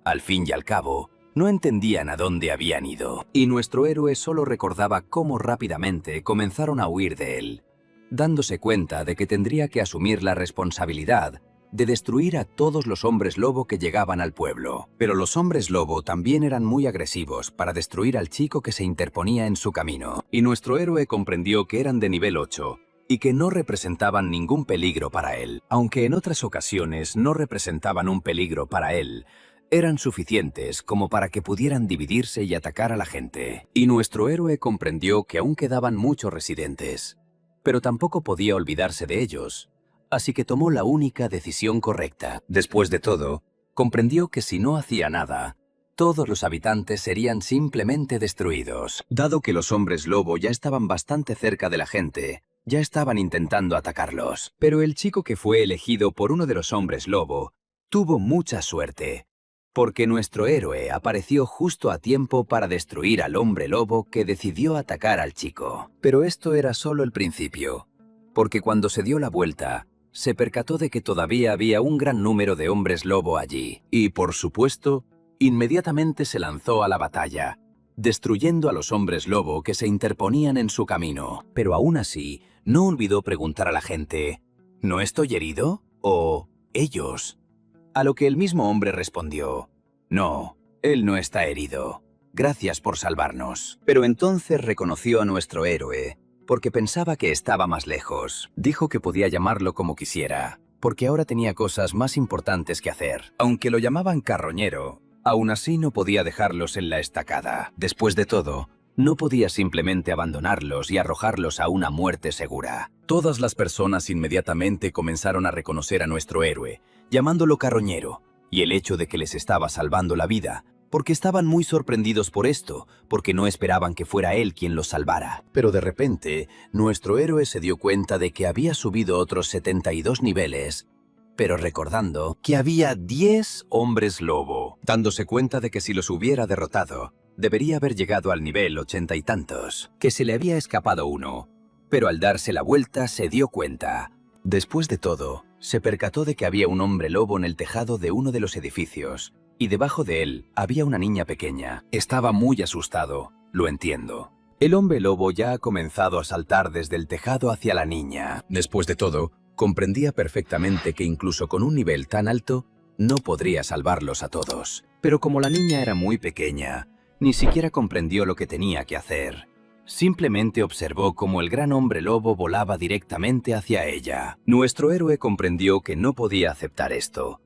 Al fin y al cabo, no entendían a dónde habían ido, y nuestro héroe solo recordaba cómo rápidamente comenzaron a huir de él, dándose cuenta de que tendría que asumir la responsabilidad de destruir a todos los hombres lobo que llegaban al pueblo. Pero los hombres lobo también eran muy agresivos para destruir al chico que se interponía en su camino, y nuestro héroe comprendió que eran de nivel 8, y que no representaban ningún peligro para él. Aunque en otras ocasiones no representaban un peligro para él, eran suficientes como para que pudieran dividirse y atacar a la gente. Y nuestro héroe comprendió que aún quedaban muchos residentes, pero tampoco podía olvidarse de ellos, así que tomó la única decisión correcta. Después de todo, comprendió que si no hacía nada, todos los habitantes serían simplemente destruidos. Dado que los hombres lobo ya estaban bastante cerca de la gente, ya estaban intentando atacarlos. Pero el chico que fue elegido por uno de los hombres lobo tuvo mucha suerte, porque nuestro héroe apareció justo a tiempo para destruir al hombre lobo que decidió atacar al chico. Pero esto era solo el principio, porque cuando se dio la vuelta, se percató de que todavía había un gran número de hombres lobo allí. Y, por supuesto, inmediatamente se lanzó a la batalla, destruyendo a los hombres lobo que se interponían en su camino. Pero aún así, no olvidó preguntar a la gente, ¿no estoy herido? ¿O ellos? A lo que el mismo hombre respondió, no, él no está herido. Gracias por salvarnos. Pero entonces reconoció a nuestro héroe, porque pensaba que estaba más lejos. Dijo que podía llamarlo como quisiera, porque ahora tenía cosas más importantes que hacer. Aunque lo llamaban carroñero, aún así no podía dejarlos en la estacada. Después de todo, no podía simplemente abandonarlos y arrojarlos a una muerte segura. Todas las personas inmediatamente comenzaron a reconocer a nuestro héroe, llamándolo carroñero, y el hecho de que les estaba salvando la vida, porque estaban muy sorprendidos por esto, porque no esperaban que fuera él quien los salvara. Pero de repente, nuestro héroe se dio cuenta de que había subido otros 72 niveles, pero recordando que había 10 hombres lobo, dándose cuenta de que si los hubiera derrotado, debería haber llegado al nivel 80 y tantos, que se le había escapado uno. Pero al darse la vuelta se dio cuenta. Después de todo, se percató de que había un hombre lobo en el tejado de uno de los edificios, y debajo de él había una niña pequeña. Estaba muy asustado, lo entiendo. El hombre lobo ya ha comenzado a saltar desde el tejado hacia la niña. Después de todo, comprendía perfectamente que incluso con un nivel tan alto, no podría salvarlos a todos. Pero como la niña era muy pequeña, ni siquiera comprendió lo que tenía que hacer. Simplemente observó cómo el gran hombre lobo volaba directamente hacia ella. Nuestro héroe comprendió que no podía aceptar esto.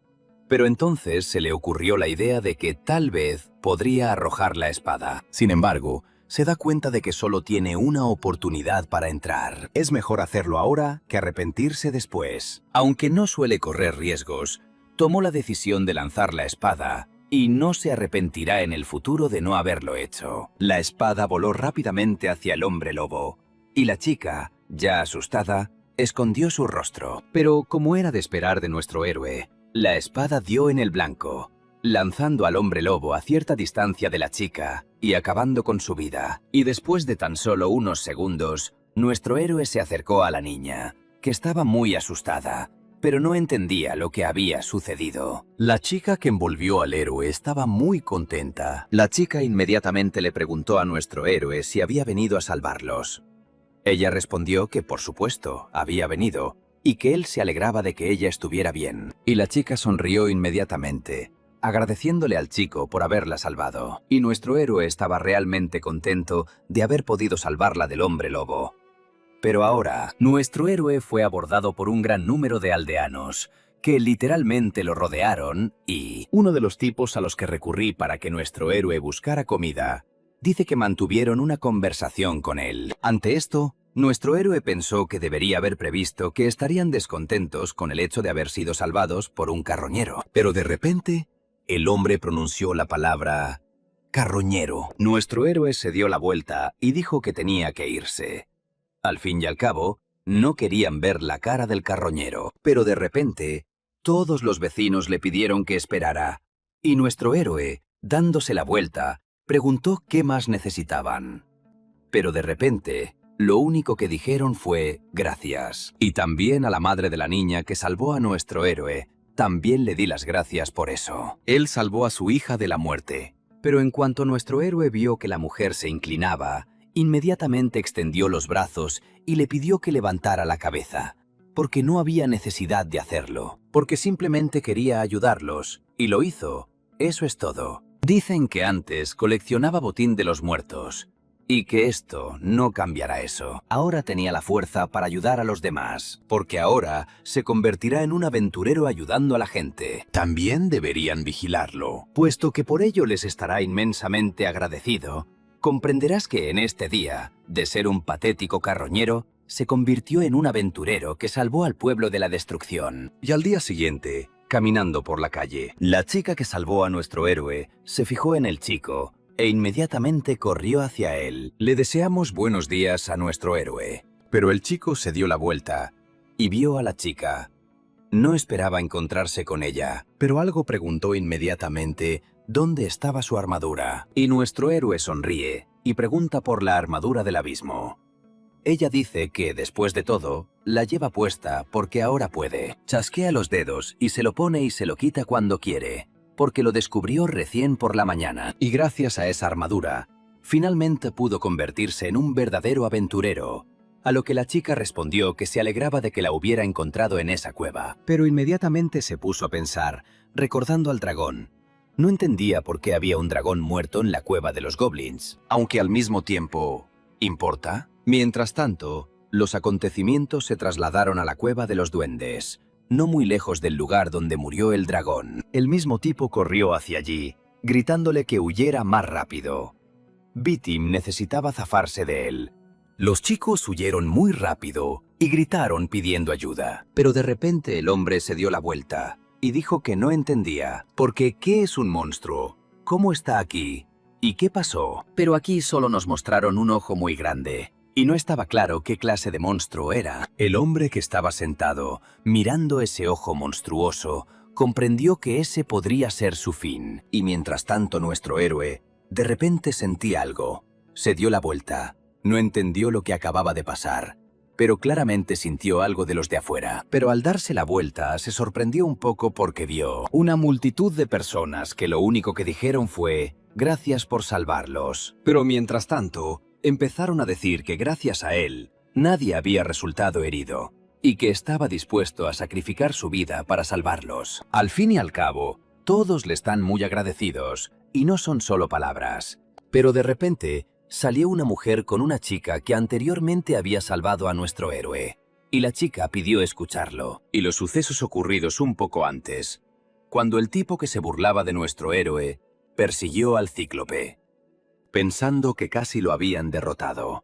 Pero entonces se le ocurrió la idea de que tal vez podría arrojar la espada. Sin embargo, se da cuenta de que solo tiene una oportunidad para entrar. Es mejor hacerlo ahora que arrepentirse después. Aunque no suele correr riesgos, tomó la decisión de lanzar la espada y no se arrepentirá en el futuro de no haberlo hecho. La espada voló rápidamente hacia el hombre lobo y la chica, ya asustada, escondió su rostro. Pero como era de esperar de nuestro héroe, la espada dio en el blanco, lanzando al hombre lobo a cierta distancia de la chica y acabando con su vida. Y después de tan solo unos segundos, nuestro héroe se acercó a la niña, que estaba muy asustada, pero no entendía lo que había sucedido. La chica que envolvió al héroe estaba muy contenta. La chica inmediatamente le preguntó a nuestro héroe si había venido a salvarlos. Ella respondió que por supuesto había venido y que él se alegraba de que ella estuviera bien. Y la chica sonrió inmediatamente, agradeciéndole al chico por haberla salvado. Y nuestro héroe estaba realmente contento de haber podido salvarla del hombre lobo. Pero ahora, nuestro héroe fue abordado por un gran número de aldeanos, que literalmente lo rodearon y uno de los tipos a los que recurrí para que nuestro héroe buscara comida, dice que mantuvieron una conversación con él. Ante esto, nuestro héroe pensó que debería haber previsto que estarían descontentos con el hecho de haber sido salvados por un carroñero. Pero de repente, el hombre pronunció la palabra carroñero. Nuestro héroe se dio la vuelta y dijo que tenía que irse. Al fin y al cabo, no querían ver la cara del carroñero, pero de repente, todos los vecinos le pidieron que esperara, y nuestro héroe, dándose la vuelta, preguntó qué más necesitaban. Pero de repente, lo único que dijeron fue gracias. Y también a la madre de la niña que salvó a nuestro héroe, también le di las gracias por eso. Él salvó a su hija de la muerte. Pero en cuanto nuestro héroe vio que la mujer se inclinaba, inmediatamente extendió los brazos y le pidió que levantara la cabeza, porque no había necesidad de hacerlo, porque simplemente quería ayudarlos, y lo hizo. Eso es todo. Dicen que antes coleccionaba botín de los muertos, y que esto no cambiará eso. Ahora tenía la fuerza para ayudar a los demás, porque ahora se convertirá en un aventurero ayudando a la gente. También deberían vigilarlo, puesto que por ello les estará inmensamente agradecido. Comprenderás que en este día, de ser un patético carroñero, se convirtió en un aventurero que salvó al pueblo de la destrucción. Y al día siguiente, caminando por la calle, la chica que salvó a nuestro héroe se fijó en el chico e inmediatamente corrió hacia él. Le deseamos buenos días a nuestro héroe. Pero el chico se dio la vuelta y vio a la chica. No esperaba encontrarse con ella, pero algo preguntó inmediatamente dónde estaba su armadura. Y nuestro héroe sonríe y pregunta por la armadura del abismo. Ella dice que, después de todo, la lleva puesta porque ahora puede. Chasquea los dedos y se lo pone y se lo quita cuando quiere, porque lo descubrió recién por la mañana. Y gracias a esa armadura, finalmente pudo convertirse en un verdadero aventurero. A lo que la chica respondió que se alegraba de que la hubiera encontrado en esa cueva. Pero inmediatamente se puso a pensar, recordando al dragón. No entendía por qué había un dragón muerto en la cueva de los goblins, aunque al mismo tiempo, ¿importa? Mientras tanto, los acontecimientos se trasladaron a la cueva de los duendes, no muy lejos del lugar donde murió el dragón. El mismo tipo corrió hacia allí, gritándole que huyera más rápido. Bitim necesitaba zafarse de él. Los chicos huyeron muy rápido y gritaron pidiendo ayuda. Pero de repente el hombre se dio la vuelta y dijo que no entendía, porque ¿qué es un monstruo? ¿Cómo está aquí? ¿Y qué pasó? Pero aquí solo nos mostraron un ojo muy grande, y no estaba claro qué clase de monstruo era. El hombre que estaba sentado, mirando ese ojo monstruoso, comprendió que ese podría ser su fin. Y mientras tanto nuestro héroe, de repente sentía algo. Se dio la vuelta. No entendió lo que acababa de pasar, pero claramente sintió algo de los de afuera. Pero al darse la vuelta, se sorprendió un poco porque vio una multitud de personas que lo único que dijeron fue «Gracias por salvarlos». Pero mientras tanto, empezaron a decir que gracias a él, nadie había resultado herido y que estaba dispuesto a sacrificar su vida para salvarlos. Al fin y al cabo, todos le están muy agradecidos y no son solo palabras. Pero de repente, salió una mujer con una chica que anteriormente había salvado a nuestro héroe. Y la chica pidió escucharlo. Y los sucesos ocurridos un poco antes, cuando el tipo que se burlaba de nuestro héroe persiguió al Cíclope, pensando que casi lo habían derrotado.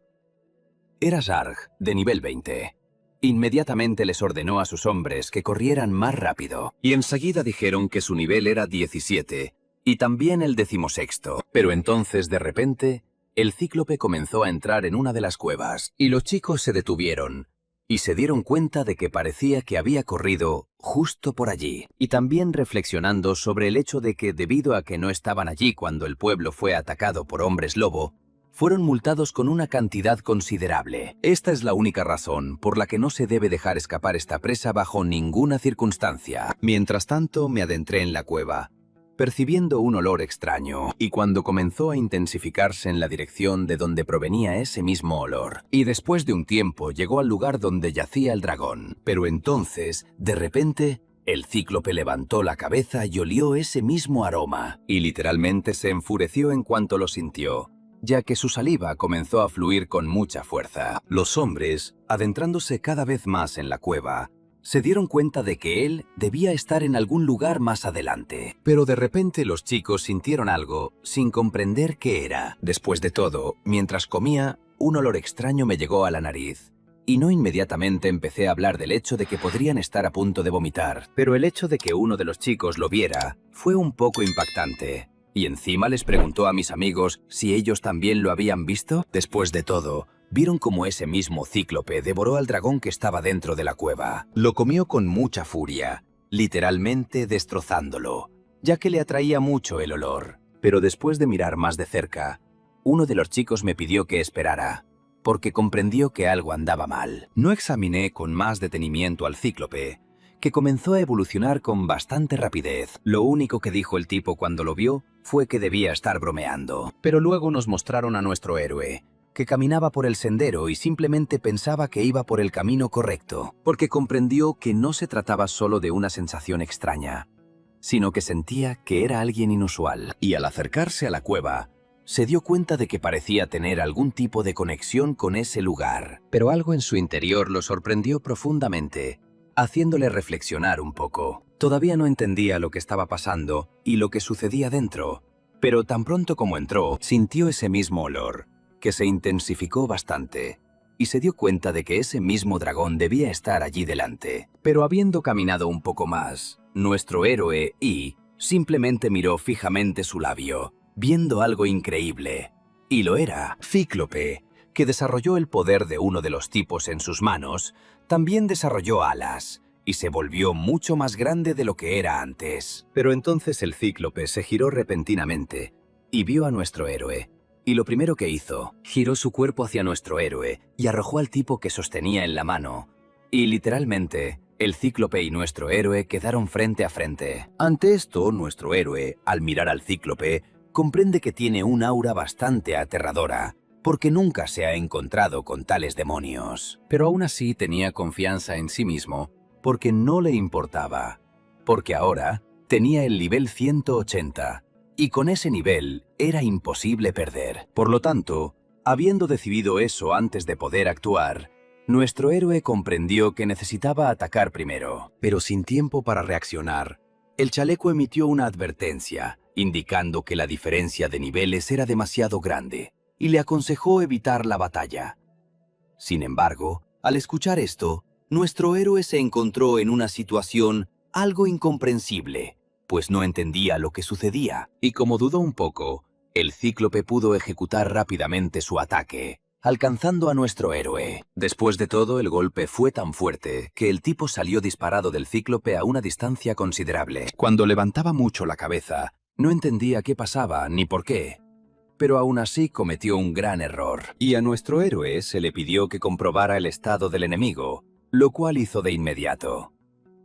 Era Zarg, de nivel 20. Inmediatamente les ordenó a sus hombres que corrieran más rápido. Y enseguida dijeron que su nivel era 17, y también el 16º. Pero entonces, de repente, el Cíclope comenzó a entrar en una de las cuevas, y los chicos se detuvieron, y se dieron cuenta de que parecía que había corrido justo por allí. Y también reflexionando sobre el hecho de que, debido a que no estaban allí cuando el pueblo fue atacado por hombres lobo, fueron multados con una cantidad considerable. Esta es la única razón por la que no se debe dejar escapar esta presa bajo ninguna circunstancia. Mientras tanto, me adentré en la cueva, percibiendo un olor extraño, y cuando comenzó a intensificarse en la dirección de donde provenía ese mismo olor, y después de un tiempo llegó al lugar donde yacía el dragón. Pero entonces, de repente, el Cíclope levantó la cabeza y olió ese mismo aroma, y literalmente se enfureció en cuanto lo sintió, ya que su saliva comenzó a fluir con mucha fuerza. Los hombres, adentrándose cada vez más en la cueva, se dieron cuenta de que él debía estar en algún lugar más adelante. Pero de repente los chicos sintieron algo, sin comprender qué era. Después de todo, mientras comía, un olor extraño me llegó a la nariz, y no inmediatamente empecé a hablar del hecho de que podrían estar a punto de vomitar. Pero el hecho de que uno de los chicos lo viera fue un poco impactante. Y encima les preguntó a mis amigos si ellos también lo habían visto. Después de todo, vieron cómo ese mismo Cíclope devoró al dragón que estaba dentro de la cueva. Lo comió con mucha furia, literalmente destrozándolo, ya que le atraía mucho el olor. Pero después de mirar más de cerca, uno de los chicos me pidió que esperara, porque comprendió que algo andaba mal. No examiné con más detenimiento al Cíclope, que comenzó a evolucionar con bastante rapidez. Lo único que dijo el tipo cuando lo vio fue que debía estar bromeando. Pero luego nos mostraron a nuestro héroe, que caminaba por el sendero y simplemente pensaba que iba por el camino correcto, porque comprendió que no se trataba solo de una sensación extraña, sino que sentía que era alguien inusual. Y al acercarse a la cueva, se dio cuenta de que parecía tener algún tipo de conexión con ese lugar. Pero algo en su interior lo sorprendió profundamente, haciéndole reflexionar un poco. Todavía no entendía lo que estaba pasando y lo que sucedía dentro, pero tan pronto como entró, sintió ese mismo olor, que se intensificó bastante, y se dio cuenta de que ese mismo dragón debía estar allí delante. Pero habiendo caminado un poco más, nuestro héroe simplemente miró fijamente su labio, viendo algo increíble. Y lo era. Cíclope, que desarrolló el poder de uno de los tipos en sus manos, también desarrolló alas, y se volvió mucho más grande de lo que era antes. Pero entonces el Cíclope se giró repentinamente, y vio a nuestro héroe, y lo primero que hizo, giró su cuerpo hacia nuestro héroe, y arrojó al tipo que sostenía en la mano, y literalmente, el Cíclope y nuestro héroe quedaron frente a frente. Ante esto, nuestro héroe, al mirar al Cíclope, comprende que tiene un aura bastante aterradora, porque nunca se ha encontrado con tales demonios. Pero aún así tenía confianza en sí mismo, porque no le importaba, porque ahora tenía el nivel 180, y con ese nivel era imposible perder. Por lo tanto, habiendo decidido eso antes de poder actuar, nuestro héroe comprendió que necesitaba atacar primero. Pero sin tiempo para reaccionar, el chaleco emitió una advertencia, indicando que la diferencia de niveles era demasiado grande, y le aconsejó evitar la batalla. Sin embargo, al escuchar esto, nuestro héroe se encontró en una situación algo incomprensible, pues no entendía lo que sucedía, y como dudó un poco, el Cíclope pudo ejecutar rápidamente su ataque, alcanzando a nuestro héroe. Después de todo, el golpe fue tan fuerte que el tipo salió disparado del Cíclope a una distancia considerable. Cuando levantaba mucho la cabeza, no entendía qué pasaba ni por qué. pero aún así cometió un gran error. Y a nuestro héroe se le pidió que comprobara el estado del enemigo, lo cual hizo de inmediato.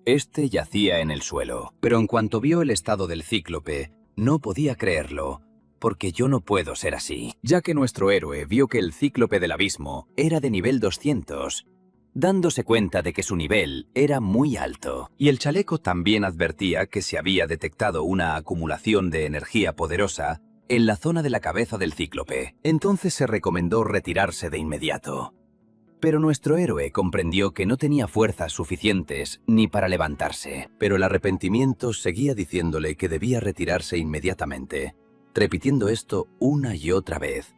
Este yacía en el suelo, pero en cuanto vio el estado del cíclope, no podía creerlo, porque yo no puedo ser así, ya que nuestro héroe vio que el cíclope del abismo era de nivel 200, dándose cuenta de que su nivel era muy alto. Y el chaleco también advertía que se había detectado una acumulación de energía poderosa en la zona de la cabeza del cíclope. Entonces se recomendó retirarse de inmediato. Pero nuestro héroe comprendió que no tenía fuerzas suficientes ni para levantarse. Pero el arrepentimiento seguía diciéndole que debía retirarse inmediatamente, repitiendo esto una y otra vez,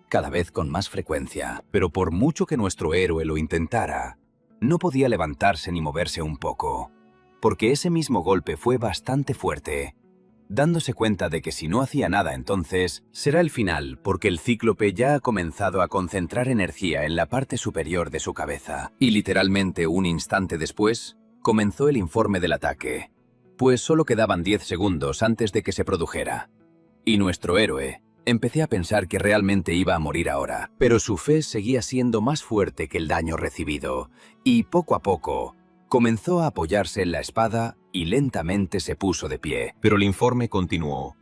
cada vez con más frecuencia. Pero por mucho que nuestro héroe lo intentara, no podía levantarse ni moverse un poco, porque ese mismo golpe fue bastante fuerte. Dándose cuenta de que si no hacía nada entonces, será el final, porque el cíclope ya ha comenzado a concentrar energía en la parte superior de su cabeza. Y literalmente un instante después, comenzó el informe del ataque, pues solo quedaban 10 segundos antes de que se produjera. Y nuestro héroe, empecé a pensar que realmente iba a morir ahora, pero su fe seguía siendo más fuerte que el daño recibido, y poco a poco, comenzó a apoyarse en la espada y lentamente se puso de pie. Pero el informe continuó,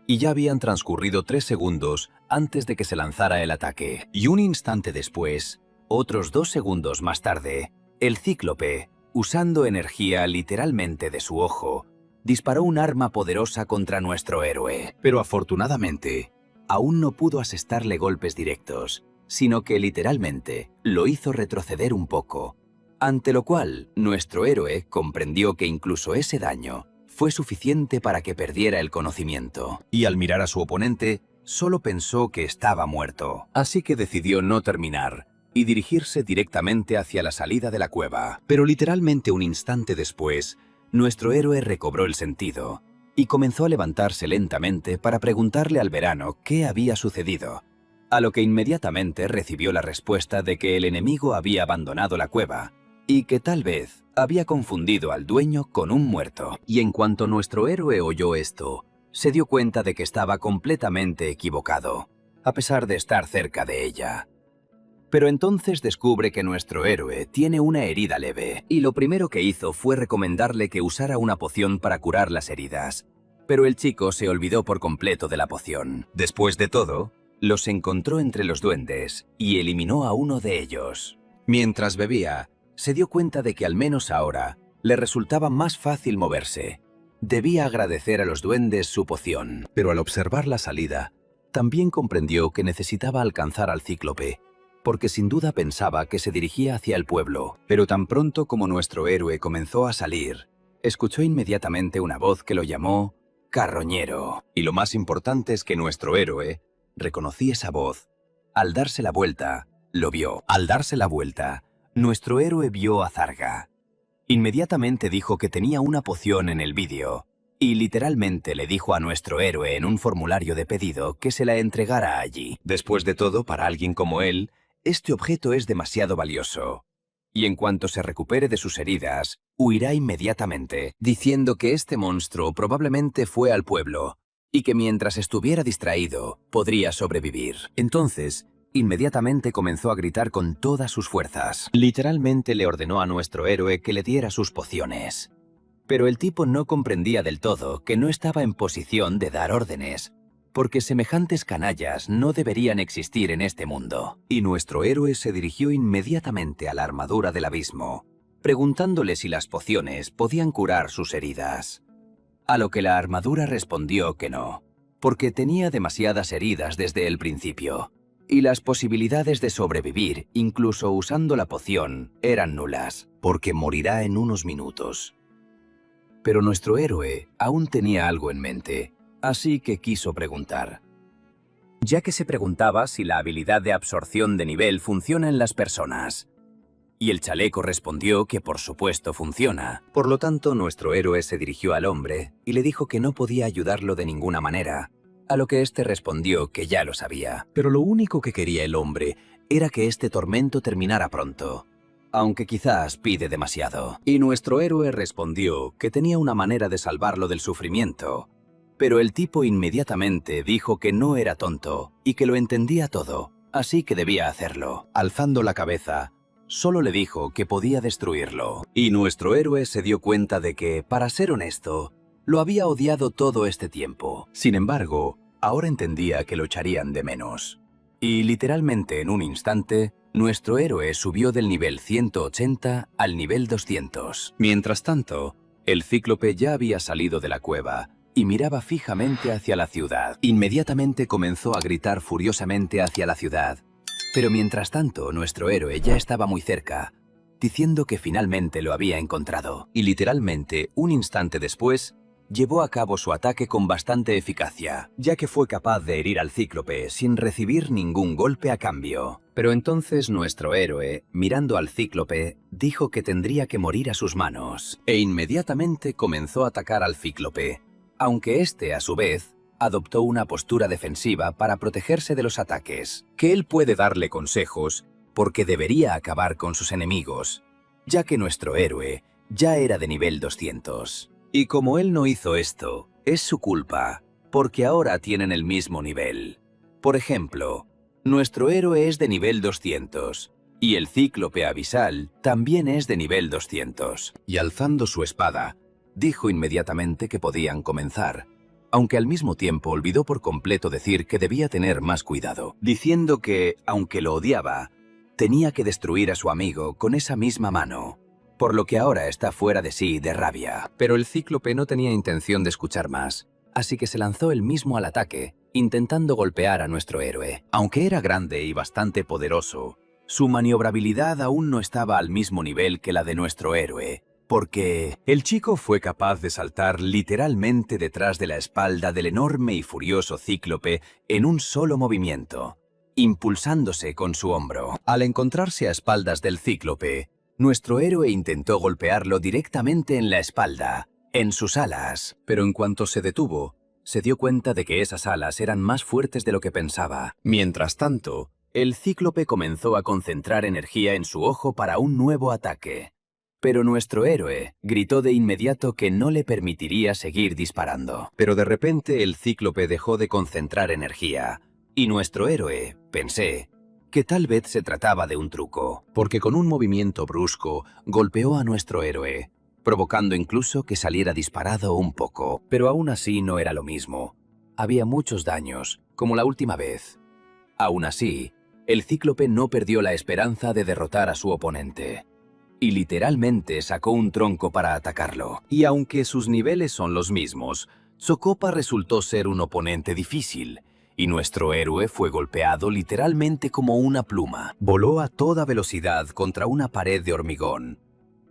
y ya habían transcurrido 3 segundos antes de que se lanzara el ataque. Y un instante después, otros 2 segundos más tarde, el cíclope, usando energía literalmente de su ojo, disparó un arma poderosa contra nuestro héroe. Pero afortunadamente, aún no pudo asestarle golpes directos, sino que literalmente lo hizo retroceder un poco, ante lo cual nuestro héroe comprendió que incluso ese daño fue suficiente para que perdiera el conocimiento. Y al mirar a su oponente, solo pensó que estaba muerto. Así que decidió no terminar y dirigirse directamente hacia la salida de la cueva. Pero literalmente un instante después, nuestro héroe recobró el sentido y comenzó a levantarse lentamente para preguntarle al verano qué había sucedido, a lo que inmediatamente recibió la respuesta de que el enemigo había abandonado la cueva y que tal vez había confundido al dueño con un muerto. Y en cuanto nuestro héroe oyó esto, se dio cuenta de que estaba completamente equivocado, a pesar de estar cerca de ella. Pero entonces descubre que nuestro héroe tiene una herida leve, y lo primero que hizo fue recomendarle que usara una poción para curar las heridas. Pero el chico se olvidó por completo de la poción. Después de todo, los encontró entre los duendes y eliminó a uno de ellos. Mientras bebía, se dio cuenta de que al menos ahora le resultaba más fácil moverse. Debía agradecer a los duendes su poción, pero al observar la salida, también comprendió que necesitaba alcanzar al cíclope, porque sin duda pensaba que se dirigía hacia el pueblo. Pero tan pronto como nuestro héroe comenzó a salir, escuchó inmediatamente una voz que lo llamó Carroñero. Y lo más importante es que nuestro héroe reconocí esa voz. Al darse la vuelta, lo vio. Al darse la vuelta, nuestro héroe vio a Zarga. Inmediatamente dijo que tenía una poción en el vídeo, y literalmente le dijo a nuestro héroe en un formulario de pedido que se la entregara allí. Después de todo, para alguien como él, este objeto es demasiado valioso. Y en cuanto se recupere de sus heridas, huirá inmediatamente, diciendo que este monstruo probablemente fue al pueblo, y que mientras estuviera distraído, podría sobrevivir. Entonces, inmediatamente comenzó a gritar con todas sus fuerzas. Literalmente le ordenó a nuestro héroe que le diera sus pociones. Pero el tipo no comprendía del todo que no estaba en posición de dar órdenes, porque semejantes canallas no deberían existir en este mundo. Y nuestro héroe se dirigió inmediatamente a la armadura del abismo, preguntándole si las pociones podían curar sus heridas. A lo que la armadura respondió que no, porque tenía demasiadas heridas desde el principio, y las posibilidades de sobrevivir, incluso usando la poción, eran nulas, porque morirá en unos minutos. Pero nuestro héroe aún tenía algo en mente, así que quiso preguntar, ya que se preguntaba si la habilidad de absorción de nivel funciona en las personas. Y el chaleco respondió que por supuesto funciona. Por lo tanto, nuestro héroe se dirigió al hombre y le dijo que no podía ayudarlo de ninguna manera, a lo que éste respondió que ya lo sabía. Pero lo único que quería el hombre era que este tormento terminara pronto, aunque quizás pide demasiado. Y nuestro héroe respondió que tenía una manera de salvarlo del sufrimiento, Pero el tipo inmediatamente dijo que no era tonto y que lo entendía todo, así que debía hacerlo. Alzando la cabeza, solo le dijo que podía destruirlo. Y nuestro héroe se dio cuenta de que, para ser honesto, lo había odiado todo este tiempo. Sin embargo, ahora entendía que lo echarían de menos. Y literalmente en un instante, nuestro héroe subió del nivel 180 al nivel 200. Mientras tanto, el cíclope ya había salido de la cueva y miraba fijamente hacia la ciudad. Inmediatamente comenzó a gritar furiosamente hacia la ciudad. Pero mientras tanto, nuestro héroe ya estaba muy cerca, diciendo que finalmente lo había encontrado. Y literalmente, un instante después, llevó a cabo su ataque con bastante eficacia, ya que fue capaz de herir al cíclope sin recibir ningún golpe a cambio. Pero entonces nuestro héroe, mirando al cíclope, dijo que tendría que morir a sus manos, e inmediatamente comenzó a atacar al cíclope, aunque este, a su vez, adoptó una postura defensiva para protegerse de los ataques. Que él puede darle consejos porque debería acabar con sus enemigos, ya que nuestro héroe ya era de nivel 200. Y como él no hizo esto, es su culpa, porque ahora tienen el mismo nivel. Por ejemplo, nuestro héroe es de nivel 200, y el cíclope abisal también es de nivel 200. Y alzando su espada, dijo inmediatamente que podían comenzar, aunque al mismo tiempo olvidó por completo decir que debía tener más cuidado, diciendo que, aunque lo odiaba, tenía que destruir a su amigo con esa misma mano, por lo que ahora está fuera de sí de rabia. Pero el cíclope no tenía intención de escuchar más, así que se lanzó él mismo al ataque, intentando golpear a nuestro héroe. Aunque era grande y bastante poderoso, su maniobrabilidad aún no estaba al mismo nivel que la de nuestro héroe, porque el chico fue capaz de saltar literalmente detrás de la espalda del enorme y furioso cíclope en un solo movimiento, impulsándose con su hombro. Al encontrarse a espaldas del cíclope, nuestro héroe intentó golpearlo directamente en la espalda, en sus alas, pero en cuanto se detuvo, se dio cuenta de que esas alas eran más fuertes de lo que pensaba. Mientras tanto, el cíclope comenzó a concentrar energía en su ojo para un nuevo ataque. Pero nuestro héroe gritó de inmediato que no le permitiría seguir disparando. Pero de repente el cíclope dejó de concentrar energía, y nuestro héroe, pensé, que tal vez se trataba de un truco, porque con un movimiento brusco golpeó a nuestro héroe, provocando incluso que saliera disparado un poco. Pero aún así no era lo mismo. Había muchos daños, como la última vez. Aún así, el cíclope no perdió la esperanza de derrotar a su oponente, y literalmente sacó un tronco para atacarlo. Y aunque sus niveles son los mismos, Tsokopa resultó ser un oponente difícil, y nuestro héroe fue golpeado literalmente como una pluma. Voló a toda velocidad contra una pared de hormigón,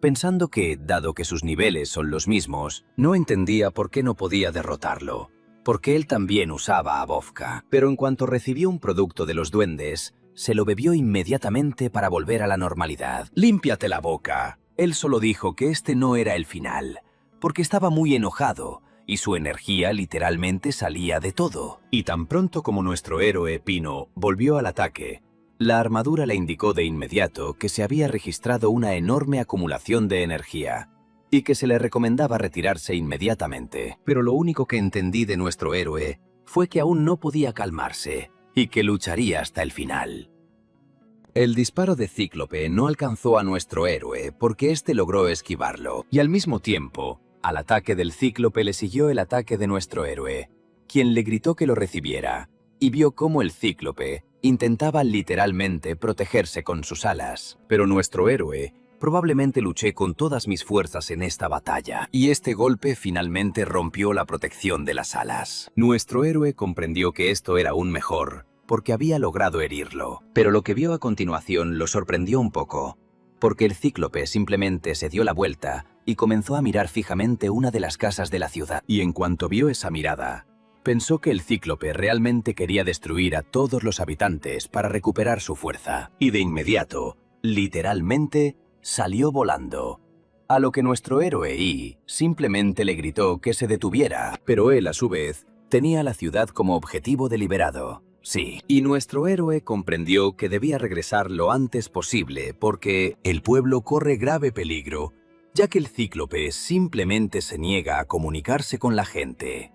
pensando que, dado que sus niveles son los mismos, no entendía por qué no podía derrotarlo, porque él también usaba a Bofka. Pero en cuanto recibió un producto de los duendes, se lo bebió inmediatamente para volver a la normalidad. «Límpiate la boca». Él solo dijo que este no era el final, porque estaba muy enojado, y su energía literalmente salía de todo. Y tan pronto como nuestro héroe Pino volvió al ataque, la armadura le indicó de inmediato que se había registrado una enorme acumulación de energía, y que se le recomendaba retirarse inmediatamente. Pero lo único que entendí de nuestro héroe fue que aún no podía calmarse, y que lucharía hasta el final. El disparo de Cíclope no alcanzó a nuestro héroe porque éste logró esquivarlo, y al mismo tiempo, al ataque del Cíclope le siguió el ataque de nuestro héroe, quien le gritó que lo recibiera, y vio cómo el Cíclope intentaba literalmente protegerse con sus alas. Pero nuestro héroe: probablemente luché con todas mis fuerzas en esta batalla, y este golpe finalmente rompió la protección de las alas. Nuestro héroe comprendió que esto era aún mejor, porque había logrado herirlo. Pero lo que vio a continuación lo sorprendió un poco, porque el Cíclope simplemente se dio la vuelta y comenzó a mirar fijamente una de las casas de la ciudad. Y en cuanto vio esa mirada, pensó que el Cíclope realmente quería destruir a todos los habitantes para recuperar su fuerza. Y de inmediato, literalmente, salió volando. A lo que nuestro héroe I simplemente le gritó que se detuviera, pero él a su vez tenía la ciudad como objetivo deliberado. Sí, y nuestro héroe comprendió que debía regresar lo antes posible porque el pueblo corre grave peligro, ya que el Cíclope simplemente se niega a comunicarse con la gente.